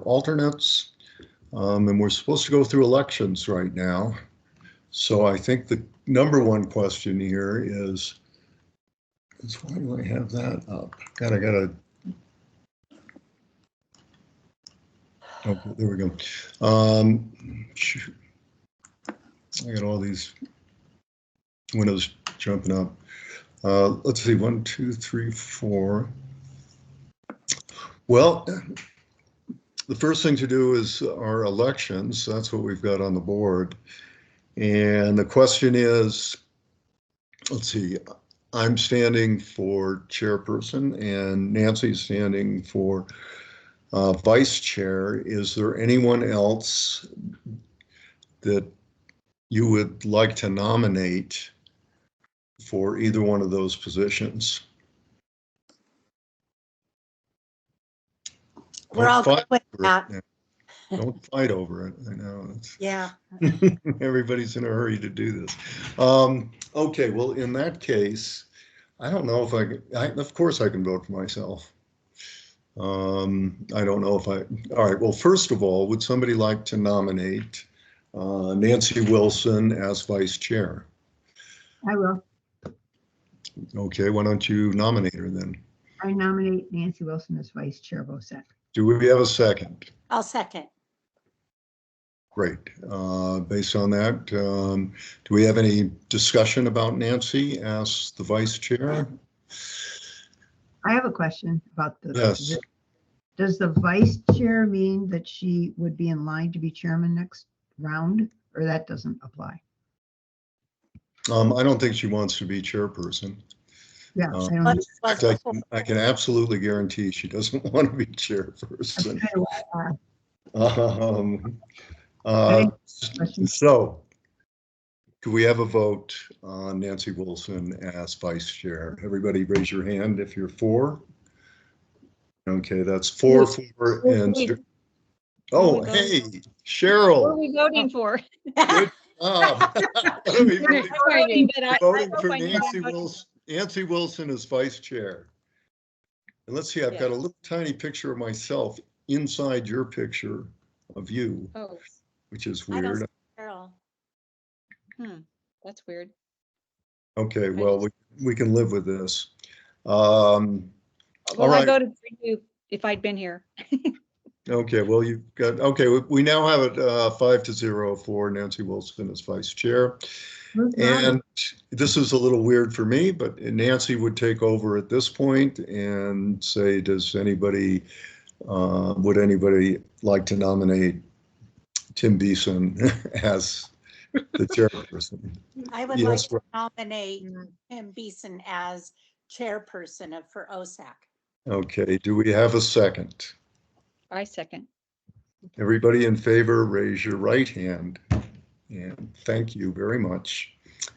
alternates. And we're supposed to go through elections right now. So I think the number one question here is why do I have that up? I gotta. Okay, there we go. Shoot. I got all these windows jumping up. Let's see, 1, 2, 3, 4. Well, the first thing to do is our elections. That's what we've got on the board. And the question is, let's see, I'm standing for chairperson and Nancy's standing for vice chair. Is there anyone else that you would like to nominate for either one of those positions? We're all good with that. Don't fight over it. I know. Yeah. Everybody's in a hurry to do this. Okay, well, in that case, I don't know if I can, of course I can vote for myself. I don't know if all right, well, first of all, would somebody like to nominate Nancy Wilson as vice chair? I will. Okay, why don't you nominate her then? I nominate Nancy Wilson as vice chair of OSAC. Do we have a second? I'll second. Great. Based on that, do we have any discussion about Nancy as the vice chair? I have a question about the. Yes. Does the vice chair mean that she would be in line to be chairman next round, or that doesn't apply? I don't think she wants to be chairperson. Yeah, I can absolutely guarantee she doesn't want to be chairperson. So, do we have a vote on Nancy Wilson as vice chair? Everybody raise your hand if you're for. Okay, that's 4, and oh, hey, Cheryl. What are we voting for? Good job. Voting for Nancy Wilson. Nancy Wilson as vice chair. And let's see, I've got a little tiny picture of myself inside your picture of you, which is weird. That's weird. Okay, well, we can live with this. Well, I voted for you if I'd been here. Okay, well, you've got, okay, we now have it 5-0 for Nancy Wilson as vice chair. And this is a little weird for me, but Nancy would take over at this point and say, does anybody, would anybody like to nominate Tim Beeson as the chairperson? I would like to nominate Tim Beeson as chairperson for OSAC. Okay, do we have a second? I second. Everybody in favor, raise your right hand. And thank you very much.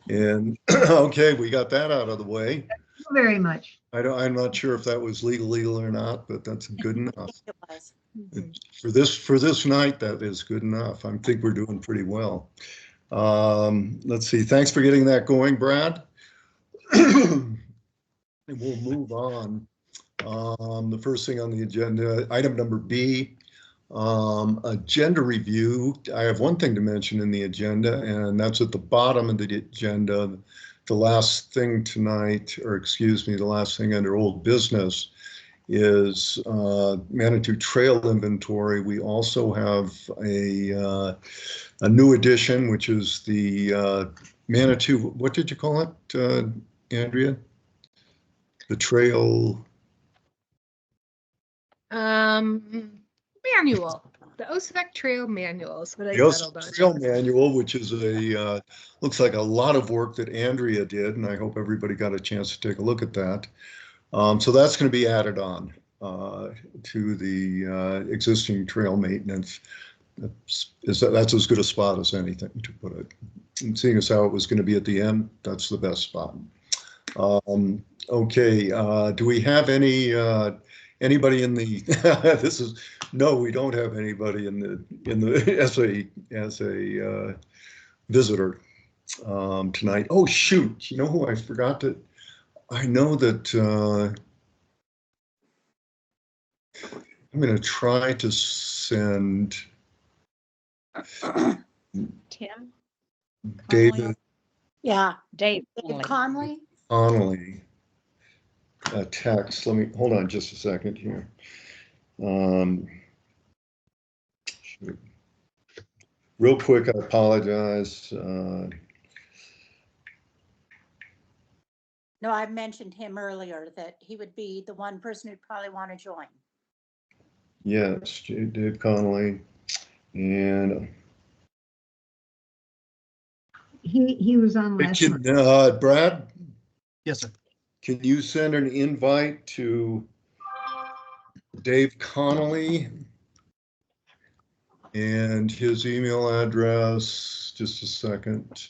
And okay, we got that out of the way. Thank you very much. I'm not sure if that was legal or not, but that's good enough. It was. For this night, that is good enough. I think we're doing pretty well. Let's see. Thanks for getting that going, Brad. And we'll move on. The first thing on the agenda, item number B, agenda review. I have one thing to mention in the agenda, and that's at the bottom of the agenda. The last thing tonight, or excuse me, the last thing under old business is Manitou Trail inventory. We also have a new addition, which is the Manitou, what did you call it, Andrea? The trail. Manual, the OSAC Trail Manual is what I The settled on. OSAC Trail Manual, which is a looks like a lot of work that Andrea did, and I hope everybody got a chance to take a look at that. So that's going to be added on to the existing trail maintenance. That's as good a spot as anything to put it. And seeing as how it was going to be at the end, that's the best spot. Okay, do we have anybody in the this is no, we don't have anybody in the as a visitor tonight. Oh shoot, you know who I forgot to, I know that I'm going to try to send Tim, David Yeah, Dave. Dave Conley. Connolly a text. Let me, hold on just a second here. Shoot. Real quick, I apologize. No, I mentioned him earlier that he would be the one person who'd probably want to join. Yes, Dave Connolly. And He was on last month. Brad, Yes, sir. can you send an invite to Dave Connolly and his email address? Just a second.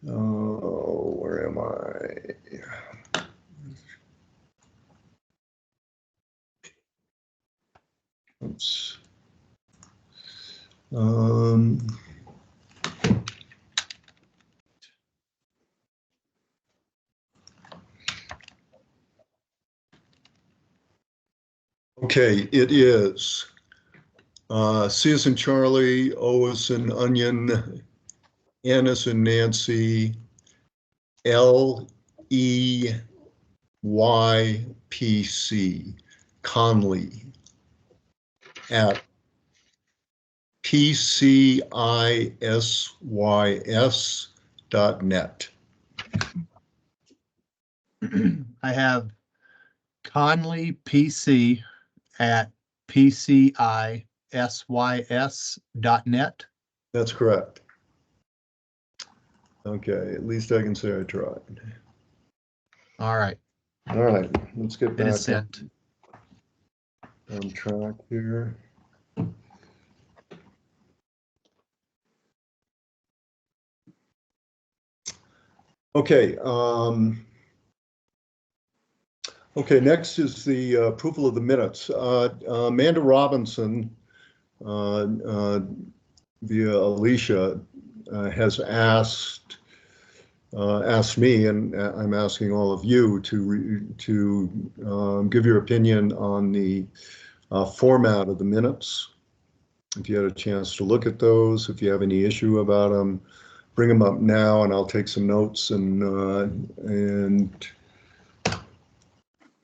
Oh, where am I? Oops. Okay, it is Susan Charlie, O as in onion, N as in Nancy, LEYPC, Conley, at PCISYS.net. I have Conley PC at PCISYS.net. That's correct. Okay, at least I can say I tried. All right, All right, let's get it back is sent. on track here. Okay. Okay, next is the approval of the minutes. Amanda Robinson, via Alicia, has asked me, and I'm asking all of you to give your opinion on the format of the minutes. If you had a chance to look at those, if you have any issue about them, bring them up now, and I'll take some notes and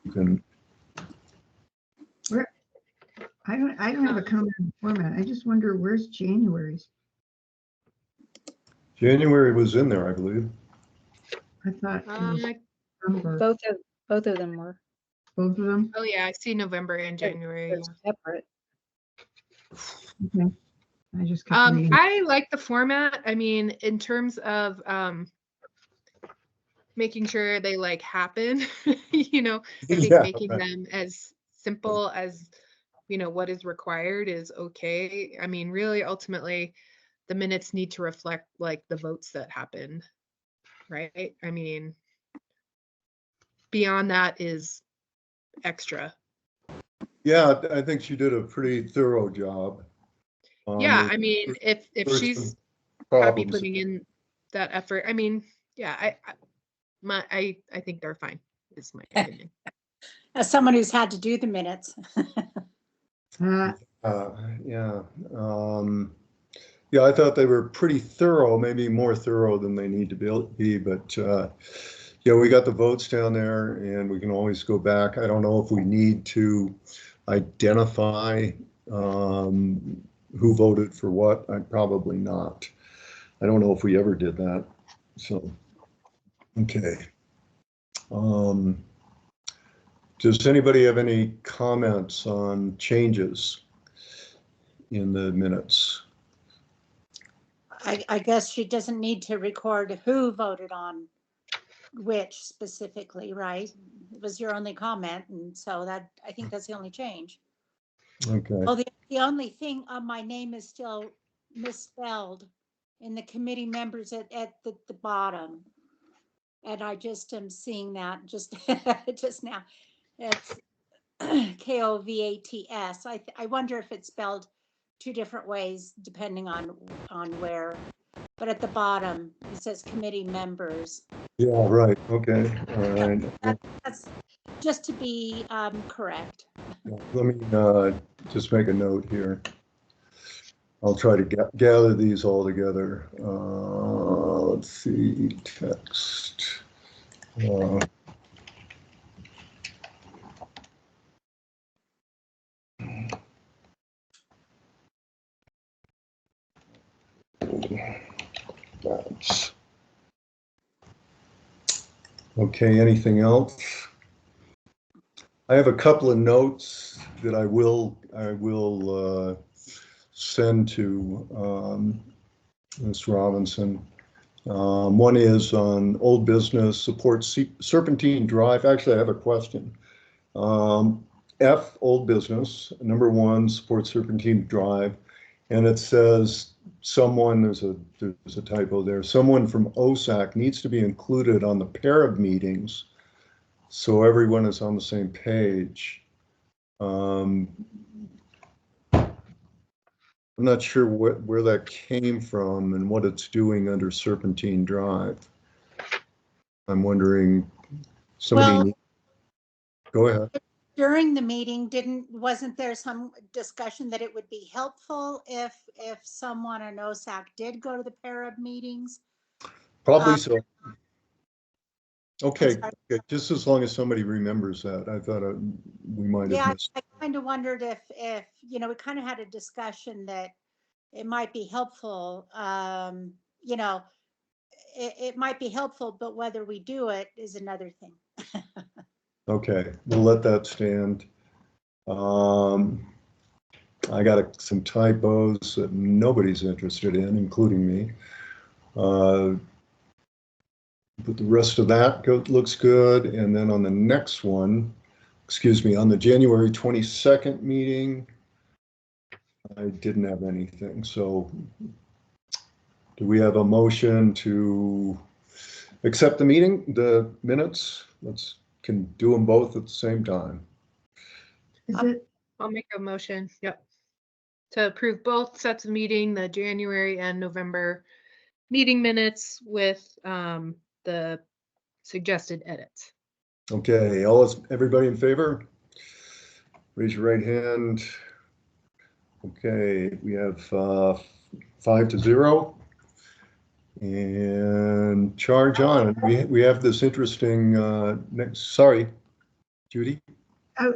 you can. I don't have a comment on the format. I just wonder where's January's? January was in there, I believe. I thought it was December. Both of them were. Both of them? Oh yeah, I see November and January. They're separate. Okay. I just kept reading. I like the format. I mean, in terms of making sure they like happen, you know, I think Yeah, making right. them as simple as, you know, what is required is okay. I mean, really, ultimately, the minutes need to reflect like the votes that happened, right? I mean, beyond that is extra. Yeah, I think she did a pretty thorough job. Yeah, I mean, if there's she's some happy problems. putting in that effort, I mean, yeah, I think they're fine. Is my opinion. As someone who's had to do the minutes. Uh, Yeah. Yeah, I thought they were pretty thorough, maybe more thorough than they need to be, but yeah, we got the votes down there and we can always go back. I don't know if we need to identify who voted for what. Probably not. I don't know if we ever did that. So, okay. Does anybody have any comments on changes in the minutes? I guess she doesn't need to record who voted on which specifically, right? It was your only comment, and so that, I think that's the only change. Okay. Oh, the only thing, my name is still misspelled in the committee members at the bottom. And I just am seeing that just now. It's KOVATS. I wonder if it's spelled two different ways depending on where. But at the bottom, it says committee members. Yeah, right. Okay. All right. That's just to be correct. Let me just make a note here. I'll try to gather these all together. Let's see, text. That's okay. Anything else? I have a couple of notes that I will send to Ms. Robinson. One is on old business support Serpentine Drive. Actually, I have a question. F, old business, number 1, support Serpentine Drive. And it says someone, there's a typo there, someone from OSAC needs to be included on the pair of meetings so everyone is on the same page. I'm not sure where that came from and what it's doing under Serpentine Drive. I'm wondering, somebody, go ahead. During the meeting, wasn't there some discussion that it would be helpful if someone in OSAC did go to the pair of meetings? Probably so. Okay, sorry. okay, just as long as somebody remembers that. I thought we might have Yeah, missed. I kind of wondered if we kind of had a discussion that it might be helpful. It might be helpful, but whether we do it is another thing. Okay, we'll let that stand. I got some typos that nobody's interested in, including me. But the rest of that looks good. And then on the next one, excuse me, on the January 22nd meeting, I didn't have anything. So do we have a motion to accept the minutes? Can do them both at the same time. Is it, I'll make a motion, yep. To approve both sets of meeting, the January and November meeting minutes with the suggested edits. Okay, everybody in favor? Raise your right hand. Okay, we have 5-0. And charge on. We have this interesting sorry, Judy.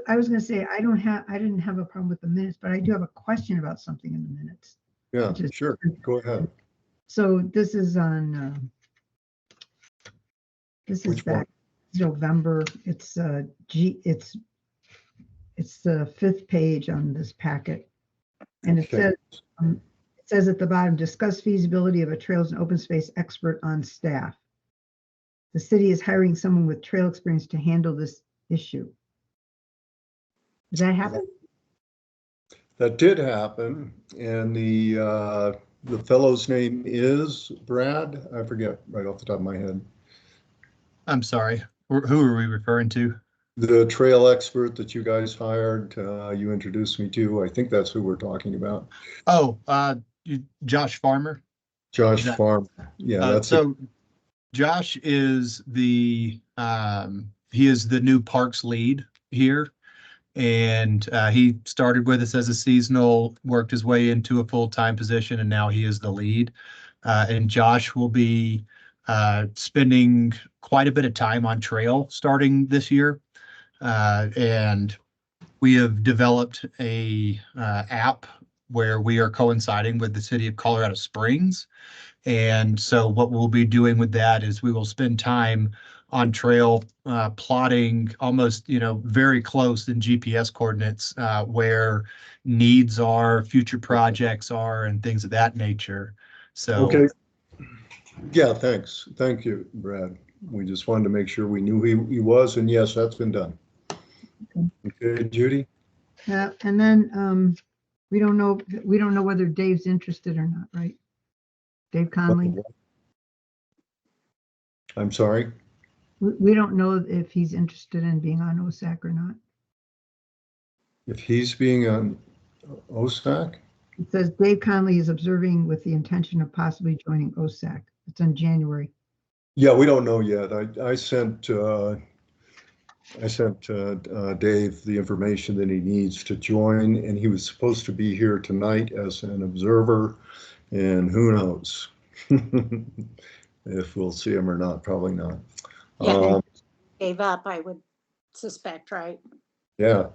I was gonna say, I didn't have a problem with the minutes, but I do have a question about something in the minutes. Yeah, sure. Go ahead. So this is on, this is Which one? back November. It's it's the 5th page on this packet. And it Okay. says at the bottom, discuss feasibility of a trails and open space expert on staff. The city is hiring someone with trail experience to handle this issue. Did that happen? That did happen, and the fellow's name is Brad. I forget right off the top of my head. I'm sorry. Who are we referring to? The trail expert that you guys hired, you introduced me to. I think that's who we're talking about. Oh, Josh Farmer. Josh Farm. Yeah, that's so. Josh is he is the new parks lead here, and he started with us as a seasonal, worked his way into a full-time position, and now he is the lead. And Josh will be spending quite a bit of time on trail starting this year, and we have developed a app where we are coinciding with the city of Colorado Springs. And so what we'll be doing with that is we will spend time on trail plotting almost, very close in GPS coordinates where needs are, future projects are, and things of that nature. So, okay. Yeah, thanks. Thank you, Brad. We just wanted to make sure we knew who he was, and yes, that's been done. Okay, Judy? Yeah, and then we don't know whether Dave's interested or not, right? Dave Conley. I'm sorry? We don't know if he's interested in being on OSAC or not. If he's being on OSAC? It says Dave Conley is observing with the intention of possibly joining OSAC. It's in January. Yeah, we don't know yet. I sent I sent Dave the information that he needs to join, and he was supposed to be here tonight as an observer, and who knows if we'll see him or not, probably not. Yeah, Um, gave up, I would suspect, right? yeah,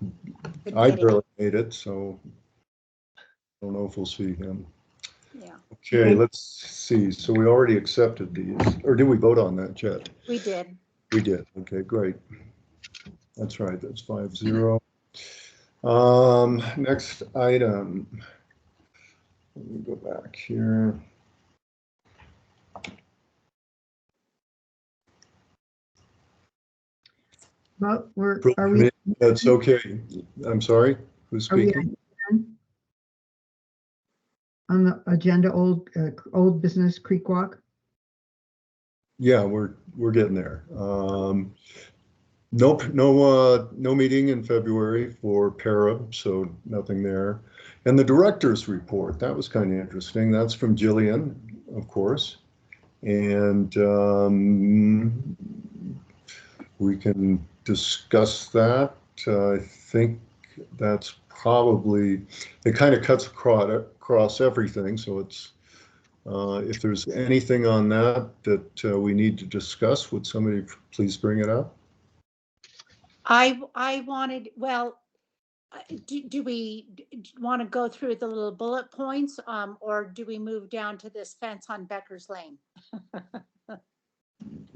Couldn't I get it. barely made it, so I don't know if we'll see him. Yeah, Okay, let's see. So we already accepted these, or did we vote on that yet? we did. We did. Okay, great. That's right. That's 5-0. Next item. Let me go back here. Well, are we, That's okay. I'm sorry. Who's are we speaking? on the agenda, old business Creek Walk? Yeah, we're getting there. Nope, no meeting in February for para, so nothing there. And the director's report, that was kind of interesting. That's from Jillian, of course. And we can discuss that. I think that's probably, it kind of cuts across everything. So it's, if there's anything on that we need to discuss, would somebody please bring it up? I wanted, well, do we want to go through the little bullet points, or do we move down to this fence on Becker's Lane?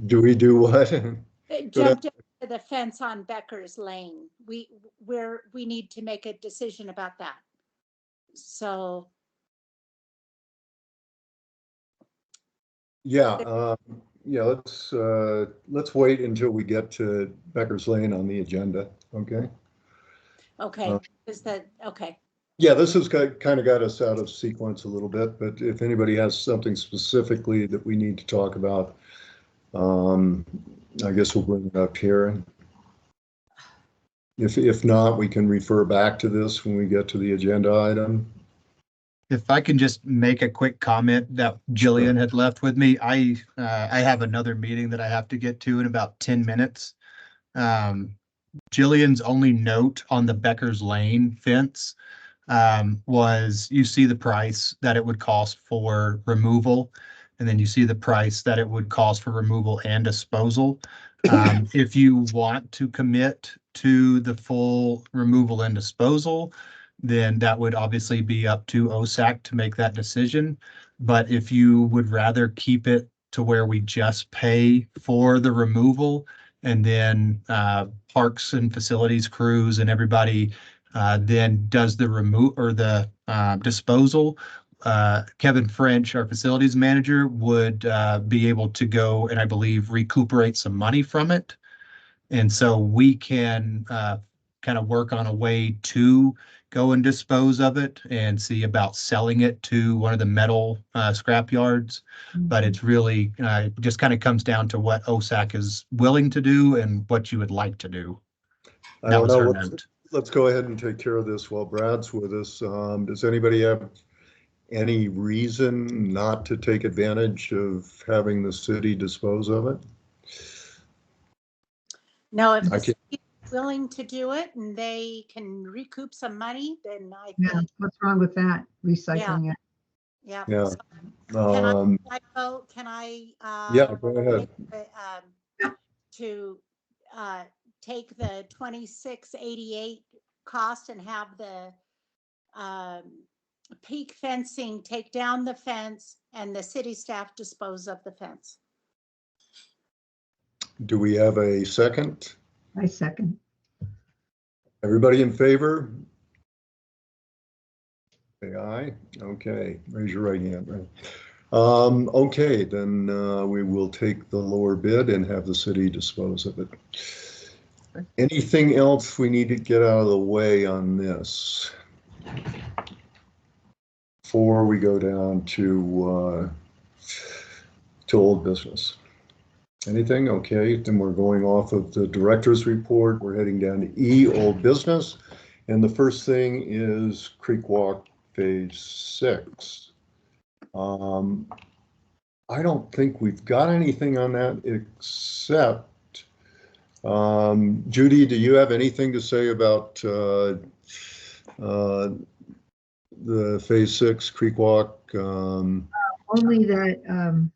Do we do what? Jump down to the fence on Becker's Lane. We need to make a decision about that. So, Yeah, yeah, let's wait until we get to Becker's Lane on the agenda, okay? okay, is that, okay. Yeah, this has kind of got us out of sequence a little bit, but if anybody has something specifically that we need to talk about, I guess we'll bring it up here. If not, we can refer back to this when we get to the agenda item. If I can just make a quick comment that Jillian had left with me, I have another meeting that I have to get to in about 10 minutes. Jillian's only note on the Becker's Lane fence was you see the price that it would cost for removal, and then you see the price that it would cost for removal and disposal. If you want to commit to the full removal and disposal, then that would obviously be up to OSAC to make that decision. But if you would rather keep it to where we just pay for the removal, and then parks and facilities crews and everybody then does the remove or the disposal, Kevin French, our facilities manager, would be able to go and I believe recuperate some money from it. And so we can kind of work on a way to go and dispose of it and see about selling it to one of the metal scrap yards. But it's really just kind of comes down to what OSAC is willing to do and what you would like to do. I That don't was know. her note. Let's go ahead and take care of this while Brad's with us. Does anybody have any reason not to take advantage of having the city dispose of it? No, if I the can't- city is willing to do it and they can recoup some money, then I Yeah, think, what's wrong with that? Recycling it. yeah. Yeah. So Can Um, I vote? Can I? yeah, go ahead. To take the 2688 cost and have the peak fencing, take down the fence, and the city staff dispose of the fence. Do we have a second? I second. Everybody in favor? Say aye. Okay, raise your right hand. Okay, then we will take the lower bid and have the city dispose of it. Anything else we need to get out of the way on this before we go down to old business? Anything? Okay, then we're going off of the director's report. We're heading down to E, old business. And the first thing is Creek Walk Phase 6. I don't think we've got anything on that except Judy, do you have anything to say about the Phase 6 Creek Walk? Only that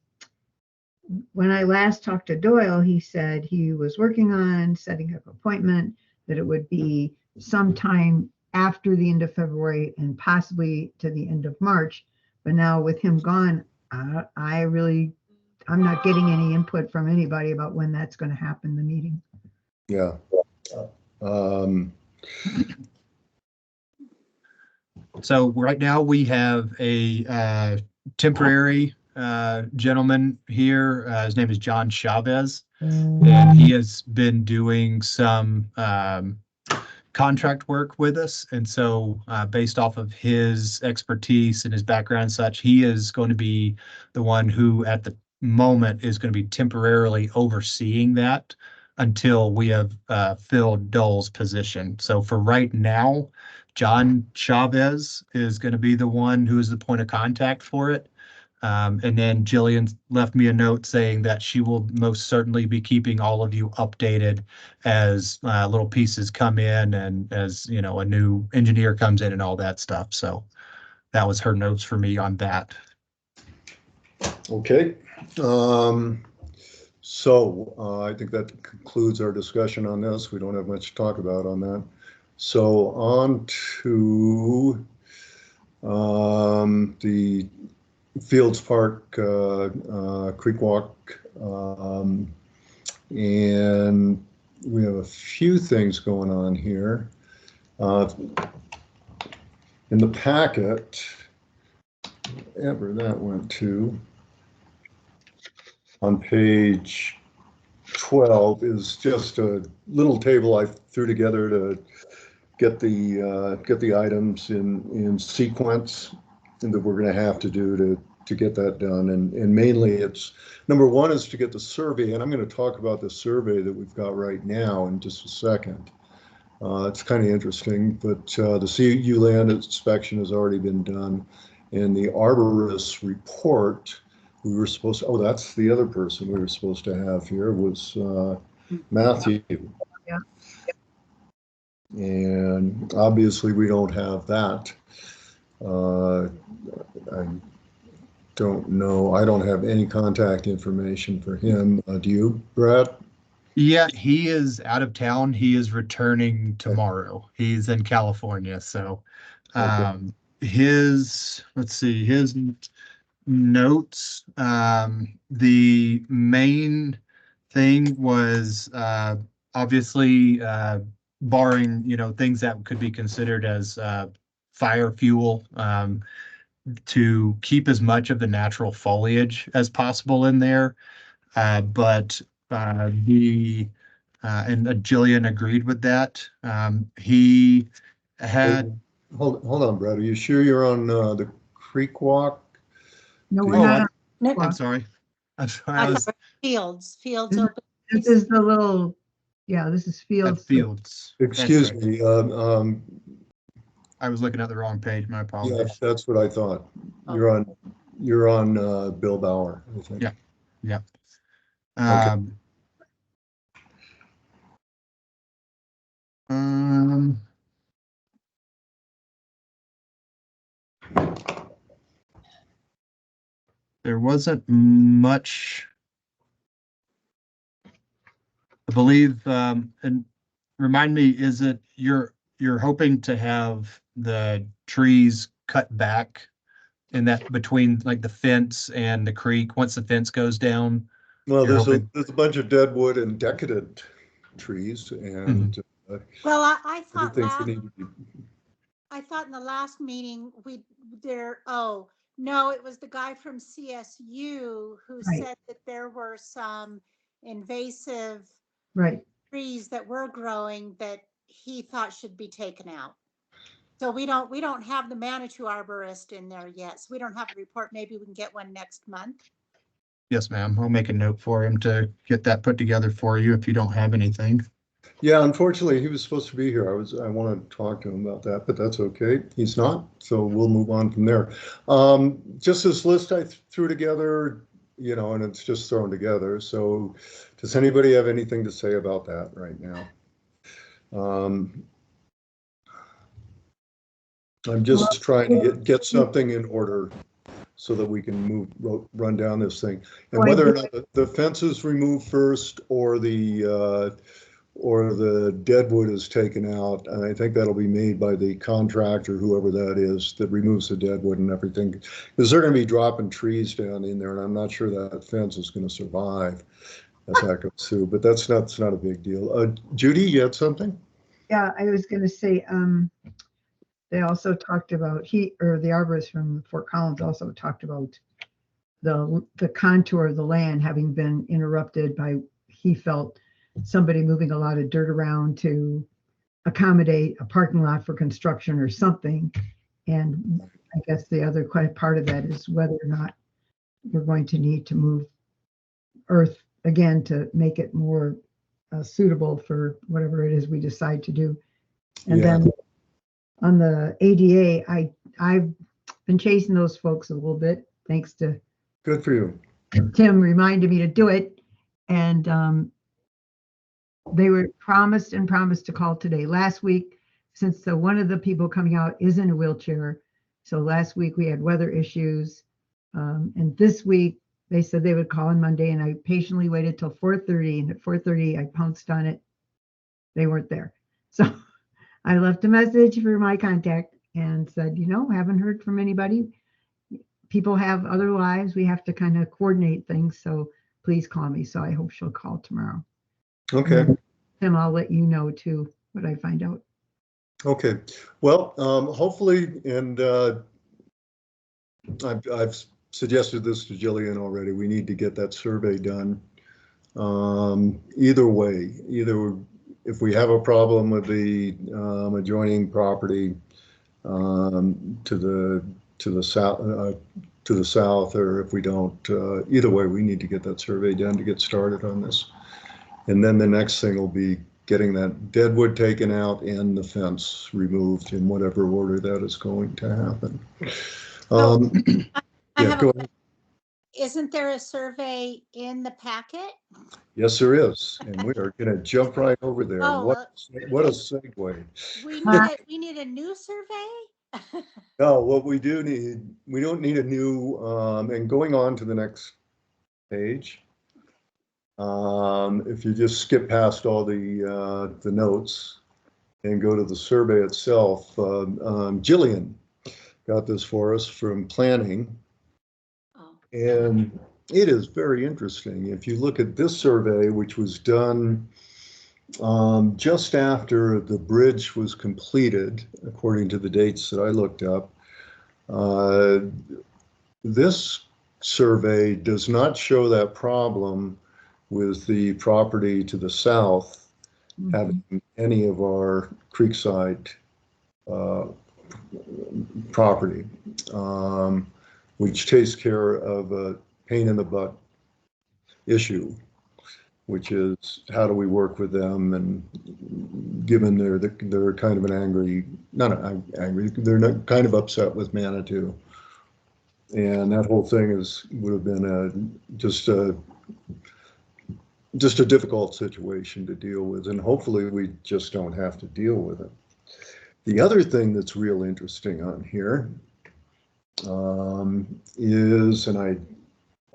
when I last talked to Doyle, he said he was working on setting up an appointment, that it would be sometime after the end of February and possibly to the end of March. But now with him gone, I'm not getting any input from anybody about when that's going to happen, the meeting. Yeah. So right now we have a temporary gentleman here. His name is John Chavez, and he has been doing some contract work with us. And so based off of his expertise and his background and such, he is going to be the one who at the moment is going to be temporarily overseeing that until we have filled Dole's position. So for right now, John Chavez is going to be the one who is the point of contact for it. And then Jillian left me a note saying that she will most certainly be keeping all of you updated as little pieces come in and as, you know, a new engineer comes in and all that stuff. So that was her notes for me on that. Okay. I think that concludes our discussion on this. We don't have much to talk about on that. So on to the Fields Park Creek Walk, and we have a few things going on here. In the packet, wherever that went to, on page 12 is just a little table I threw together to get the items in sequence and that we're going to have to do to get that done. And mainly it's, number one is to get the survey, and I'm going to talk about the survey that we've got right now in just a second. It's kind of interesting, but the CU land inspection has already been done, and the arborist report we were supposed to, that's the other person we were supposed to have here was Matthew. Yeah. And obviously we don't have that. I don't know. I don't have any contact information for him. Do you, Brad? Yeah, he is out of town. He is returning tomorrow. He's in California. So his notes, the main thing was obviously barring, you know, things that could be considered as fire fuel, to keep as much of the natural foliage as possible in there. But and Jillian agreed with that. He had. Hold on, Brad. Are you sure you're on the Creek Walk? No, we're Oh, not. I'm sorry. I'm sorry. I I was thought Fields This open. This is the little, yeah, this is at Fields. Fields. That's Excuse right. me. I was looking at the wrong page. My Yeah, apologies. that's what I thought. You're on Bill Bauer, I think. Yeah. Yeah. Okay. There wasn't much, I believe, and remind me, is it you're hoping to have the trees cut back in that between like the fence and the creek once the fence goes down? Well, You're there's hoping. a bunch of deadwood and decadent trees and Well, I other thought things that need to be. I thought in the last meeting oh, no, it was the guy from CSU who Right. said that there were some invasive Right. trees that were growing that he thought should be taken out. So we don't have the Manitou arborist in there yet. So we don't have a report. Maybe we can get one next month. Yes, ma'am. I'll make a note for him to get that put together for you if you don't have anything. Yeah, unfortunately, he was supposed to be here. I want to talk to him about that, but that's okay. He's not, so we'll move on from there. Just this list I threw together, you know, and it's just thrown together. So does anybody have anything to say about that right now? I'm just trying to get something in order so that we can run down this thing. And whether or not the fence is removed first or the deadwood is taken out, and I think that'll be made by the contractor, whoever that is, that removes the deadwood and everything. Because they're going to be dropping trees down in there, and I'm not sure that fence is going to survive as that goes through. But that's not a big deal. Judy, you had something? Yeah, I was going to say, they also talked about, the arborist from Fort Collins also talked about the contour of the land having been interrupted by, he felt, somebody moving a lot of dirt around to accommodate a parking lot for construction or something. And I guess the other part of that is whether or not we're going to need to move earth again to make it more suitable for whatever it is we decide to do. And then on the ADA, I've been chasing those folks a little bit, thanks to Good for you. Tim reminded me to do it. And they were promised to call today. Last week, since one of the people coming out is in a wheelchair, so last week we had weather issues. And this week they said they would call on Monday, and I patiently waited till 4:30, and at 4:30 I pounced on it. They weren't there. So I left a message for my contact and said, haven't heard from anybody. People have other lives. We have to kind of coordinate things. So please call me. So I hope she'll call tomorrow. Okay. Tim, I'll let you know too what I find out. Okay. Well, hopefully, and I've suggested this to Jillian already. We need to get that survey done. Either way, either if we have a problem with the adjoining property to the south, or if we don't, either way, we need to get that survey done to get started on this. And then the next thing will be getting that deadwood taken out and the fence removed in whatever order that is going to happen. Yeah, go ahead. Isn't there a survey in the packet? Yes, there is, and we are going to jump right over there. Oh, what a segue. We need a new survey? No, what we do need, we don't need a new, and going on to the next page. If you just skip past all the notes and go to the survey itself, Jillian got this for us from planning. Oh. And it is very interesting. If you look at this survey, which was done just after the bridge was completed, according to the dates that I looked up, this survey does not show that problem with the property to the south having any of our creekside property, which takes care of a pain in the butt issue, which is how do we work with them, and given they're kind of an angry, not angry, they're not kind of upset with Manitou, and that whole thing would have been just a difficult situation to deal with, and hopefully we just don't have to deal with it. The other thing that's real interesting on here is, and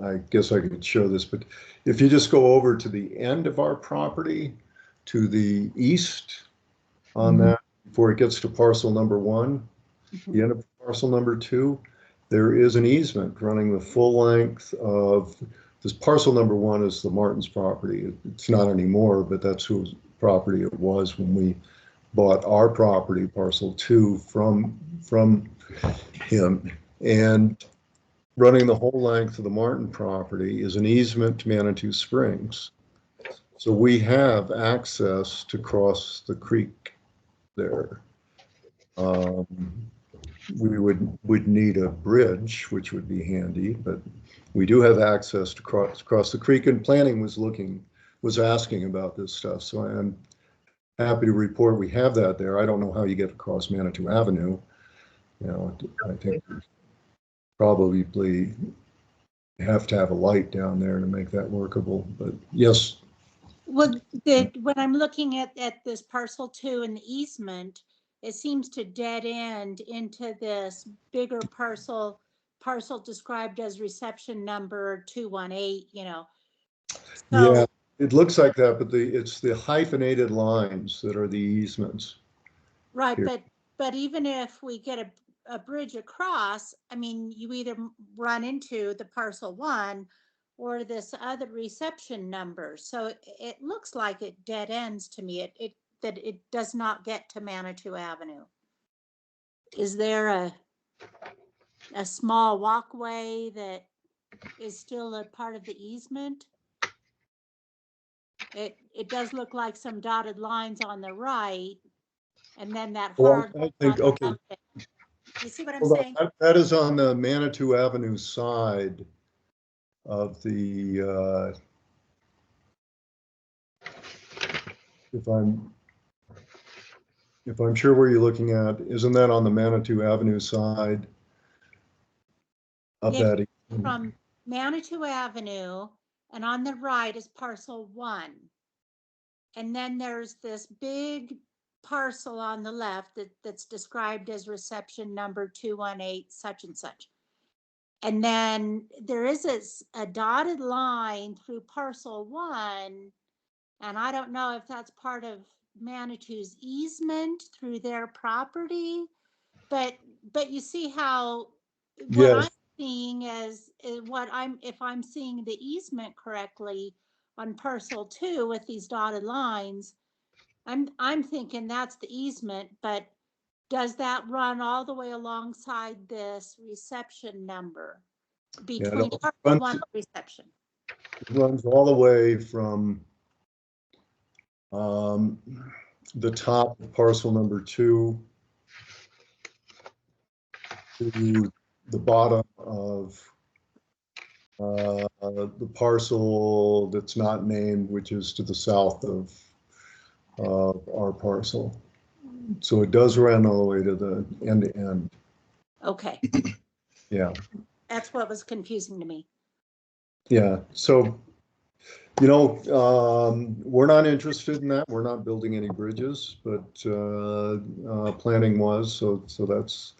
I guess I could show this, but if you just go over to the end of our property to the east on that, before it gets to parcel number 1, the end of parcel number 2, there is an easement running the full length of this. Parcel number 1 is the Martin's property. It's not anymore, but that's whose property it was when we bought our property, parcel 2, from him. And running the whole length of the Martin property is an easement to Manitou Springs. So we have access to cross the creek there. We would need a bridge, which would be handy, but we do have access to cross the creek, and planning was asking about this stuff. So I am happy to report we have that there. I don't know how you get across Manitou Avenue. I think probably You have to have a light down there to make that workable, but yes. Well, when I'm looking at this parcel 2 and the easement, it seems to dead end into this bigger parcel described as reception number 218, you know. So, Yeah, it looks like that, but it's the hyphenated lines that are the easements. right, Here. but even if we get a bridge across, I mean, you either run into the parcel 1 or this other reception number. So it looks like it dead ends to me. That it does not get to Manitou Avenue. Is there a small walkway that is still a part of the easement? It does look like some dotted lines on the right, and then that Well, hard. I think, on the okay, left. You see what I'm hold on. saying? That is on the Manitou Avenue side of the, if I'm sure where you're looking at, isn't that on the Manitou Avenue side of Yeah, that? from Manitou Avenue, and on the right is parcel 1. And then there's this big parcel on the left that's described as reception number 218, such and such. And then there is a dotted line through parcel 1, and I don't know if that's part of Manitou's easement through their property, but you see how what I'm Yes, seeing is if I'm seeing the easement correctly on parcel 2 with these dotted lines, I'm thinking that's the easement, but does that run all the way alongside this reception number yeah, between it parcel runs, 1 and reception? it runs all the way from the top of parcel number 2 to the bottom of the parcel that's not named, which is to the south of our parcel. So it does run all the way to the end to end. Okay, Yeah, that's what was confusing to me. yeah. So, we're not interested in that. We're not building any bridges, but planning was. So that's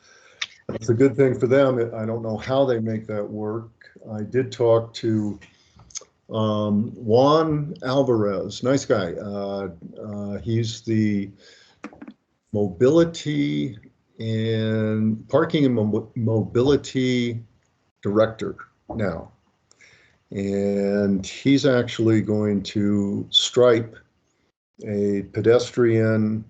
a good thing for them. I don't know how they make that work. I did talk to Juan Alvarez, nice guy. He's the mobility and parking and mobility director now. And he's actually going to stripe a pedestrian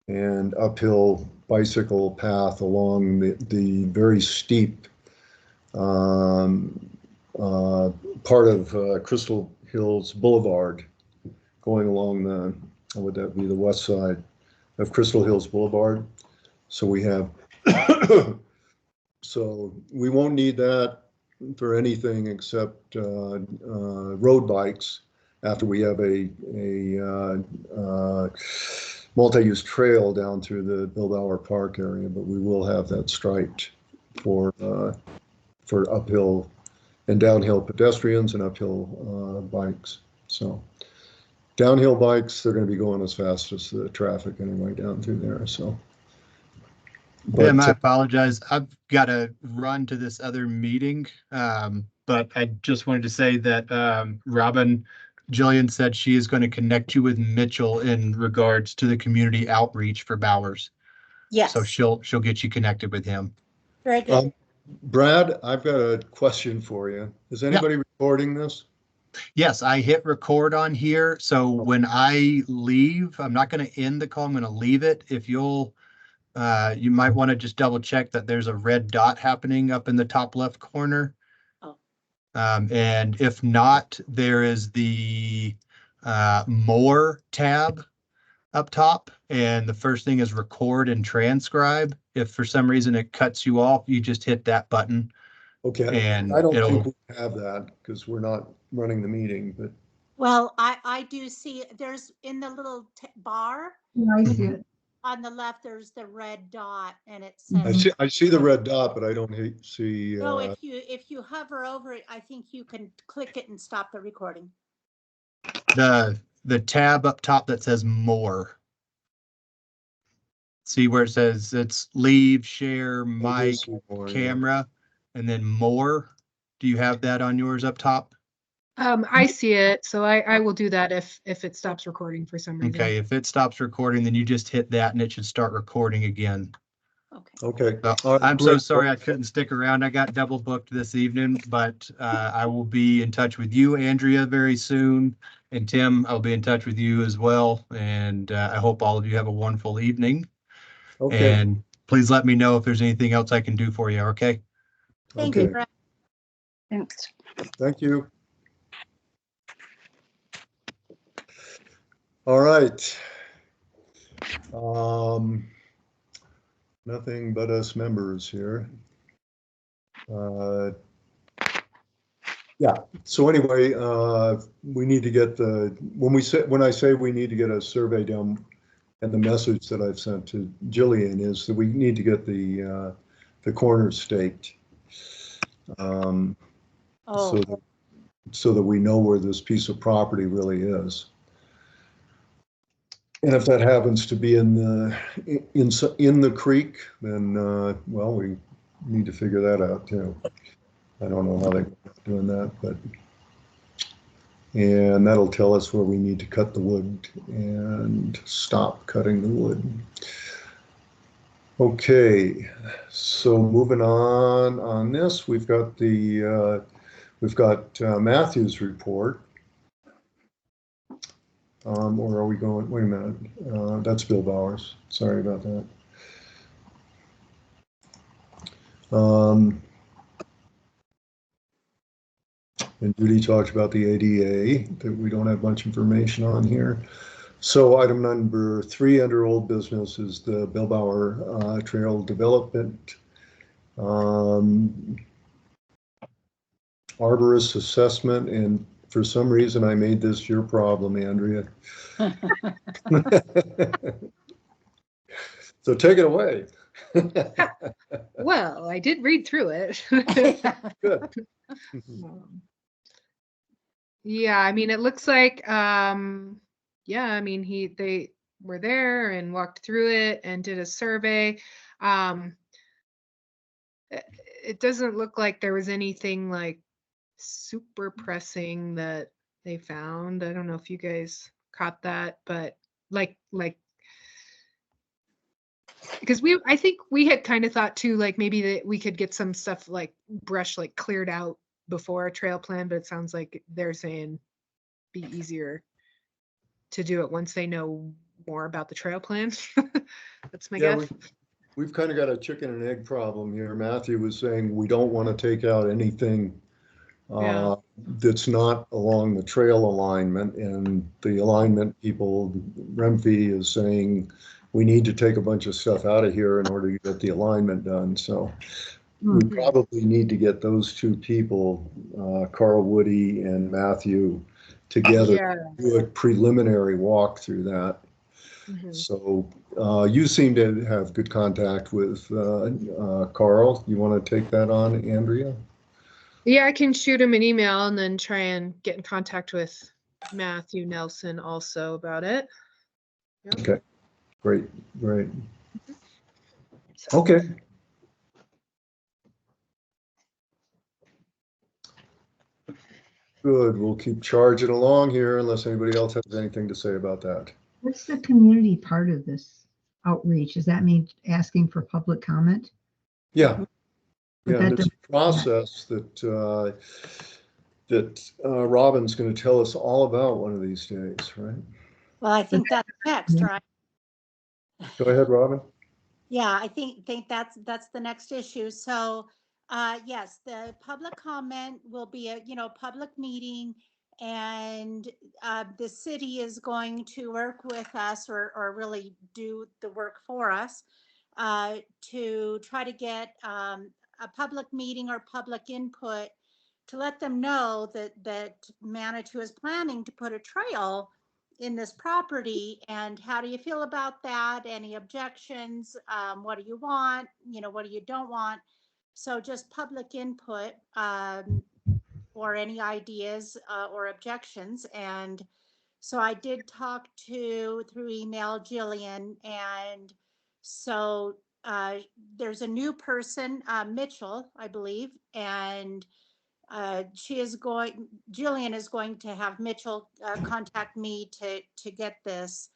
and uphill bicycle path along the very steep part of Crystal Hills Boulevard, going along how would that be, the west side of Crystal Hills Boulevard. So we have, so we won't need that for anything except road bikes after we have a multi-use trail down through the Bildauer Park area, but we will have that striped for uphill and downhill pedestrians and uphill bikes. So downhill bikes, they're going to be going as fast as the traffic anyway down through there. So, Tim, I apologize. I've got to run to this other meeting. But I just wanted to say that Robin Jillian said she is going to connect you with Mitchell in regards to the community outreach for Bowers. Yes. So she'll get you connected with him. Very good. Brad, I've got a question for you. Is anybody recording this? Yes, I hit record on here. So when I leave, I'm not going to end the call. I'm going to leave it. If you'll, you might want to just double check that there's a red dot happening up in the top left corner. Oh. And if not, there is the more tab up top. And the first thing is record and transcribe. If for some reason it cuts you off, you just hit that button. Okay, And I don't it'll, think we have that because we're not running the meeting, but Well, I do see there's in the little bar. Yeah, I see it. on the left, there's the red dot and it I says. see, I see the red dot, but I don't see, No, if you hover over it, I think you can click it and stop the recording. The tab up top that says more. See where it says it's leave, share, mic, camera, and then more. Do you have that on yours up top? I see it, so I will do that if it stops recording for some reason. Okay, if it stops recording, then you just hit that and it should start recording again. Okay. Okay. So, All right, I'm so great. sorry I couldn't stick around. I got double booked this evening, but I will be in touch with you, Andrea, very soon. And Tim, I'll be in touch with you as well. And I hope all of you have a wonderful evening. Okay, And please let me know if there's anything else I can do for you, okay? Thank you, okay, Brett. Thanks. thank you. All right. Nothing but us members here. Yeah, so anyway, we need to get when I say we need to get a survey done, and the message that I've sent to Jillian is that we need to get the corners staked. Oh, So that we know where this piece of property really is. And if that happens to be in the creek, then, well, we need to figure that out too. I don't know how they're doing that, but, and that'll tell us where we need to cut the wood and stop cutting the wood. Okay, so moving on this, we've got Matthew's report. Or are we going, wait a minute, that's Bill Bowers, sorry about that. And Judy talked about the ADA, that we don't have much information on here. So item number 3 under old business is the Bill Bower Trail Development. Arborist assessment, and for some reason I made this your problem, Andrea. So take it away. Well, I did read through it. Good. Yeah, I mean, it looks like, yeah, I mean, they were there and walked through it and did a survey. It doesn't look like there was anything like super pressing that they found. I don't know if you guys caught that, but like because I think we had kind of thought too, like maybe that we could get some stuff like brush like cleared out before a trail plan, but it sounds like they're saying be easier to do it once they know more about the trail plan. That's my Yeah, guess. we've kind of got a chicken and egg problem here. Matthew was saying we don't want to take out anything Yeah. that's not along the trail alignment, and the alignment people, Remfe is saying we need to take a bunch of stuff out of here in order to get the alignment done. So we probably need to get those two people, Carl Woody and Matthew, together, Yeah. do a preliminary walk through that. Mhm. So you seem to have good contact with Carl. You want to take that on, Andrea? Yeah, I can shoot him an email and then try and get in contact with Matthew Nelson also about it. Yep. Okay, great, great. So- Okay. Good, we'll keep charging along here unless anybody else has anything to say about that. What's the community part of this outreach? Does that mean asking for public comment? Yeah. But Yeah, that and it's a doesn't- process that Robin's going to tell us all about one of these days, right? well, I think that's next, Yeah. right? Go ahead, Robin. Yeah, I think that's the next issue. So, yes, the public comment will be a, public meeting, and the city is going to work with us or really do the work for us to try to get a public meeting or public input to let them know that Manitou is planning to put a trail in this property, and how do you feel about that? Any objections? What do you want? What do you don't want? So just public input, or any ideas, or objections. And so I did talk through email, Jillian, and so there's a new person, Mitchell, I believe, and Jillian is going to have Mitchell contact me to get this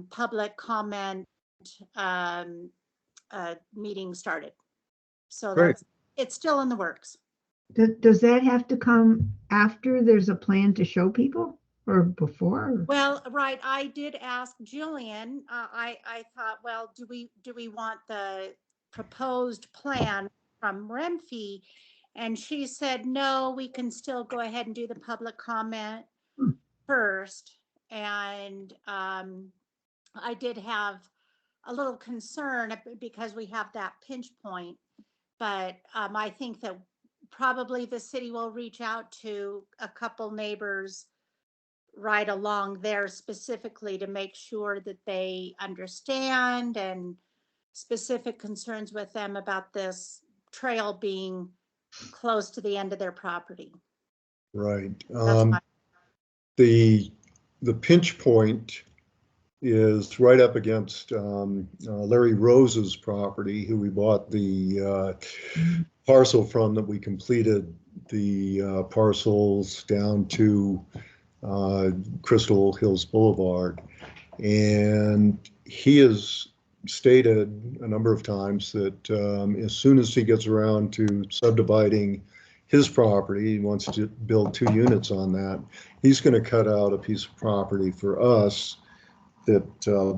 public comment um, meeting started. So Great. it's still in the works. Does that have to come after there's a plan to show people or before? Well, right, I did ask Jillian, I thought, well, do we want the proposed plan from Renfee? And she said, no, we can still go ahead and do the public comment first. And I did have a little concern because we have that pinch point, but I think that probably the city will reach out to a couple neighbors right along there specifically to make sure that they understand, and specific concerns with them about this trail being close to the end of their property. Right. That's my, The pinch point is right up against Larry Rose's property, who we bought the parcel from, that we completed the parcels down to Crystal Hills Boulevard. And he has stated a number of times that as soon as he gets around to subdividing his property, he wants to build 2 units on that, he's going to cut out a piece of property for us that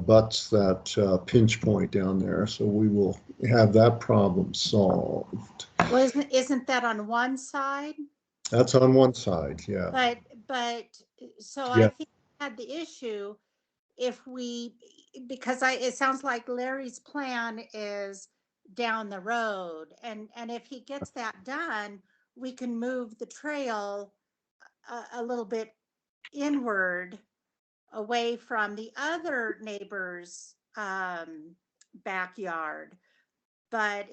butts that pinch point down there. So we will have that problem solved. well, isn't that on one side? That's on one side, yeah. But so Yeah. I think we had the issue because it sounds like Larry's plan is down the road, and if he gets that done, we can move the trail a little bit inward, away from the other neighbor's backyard. But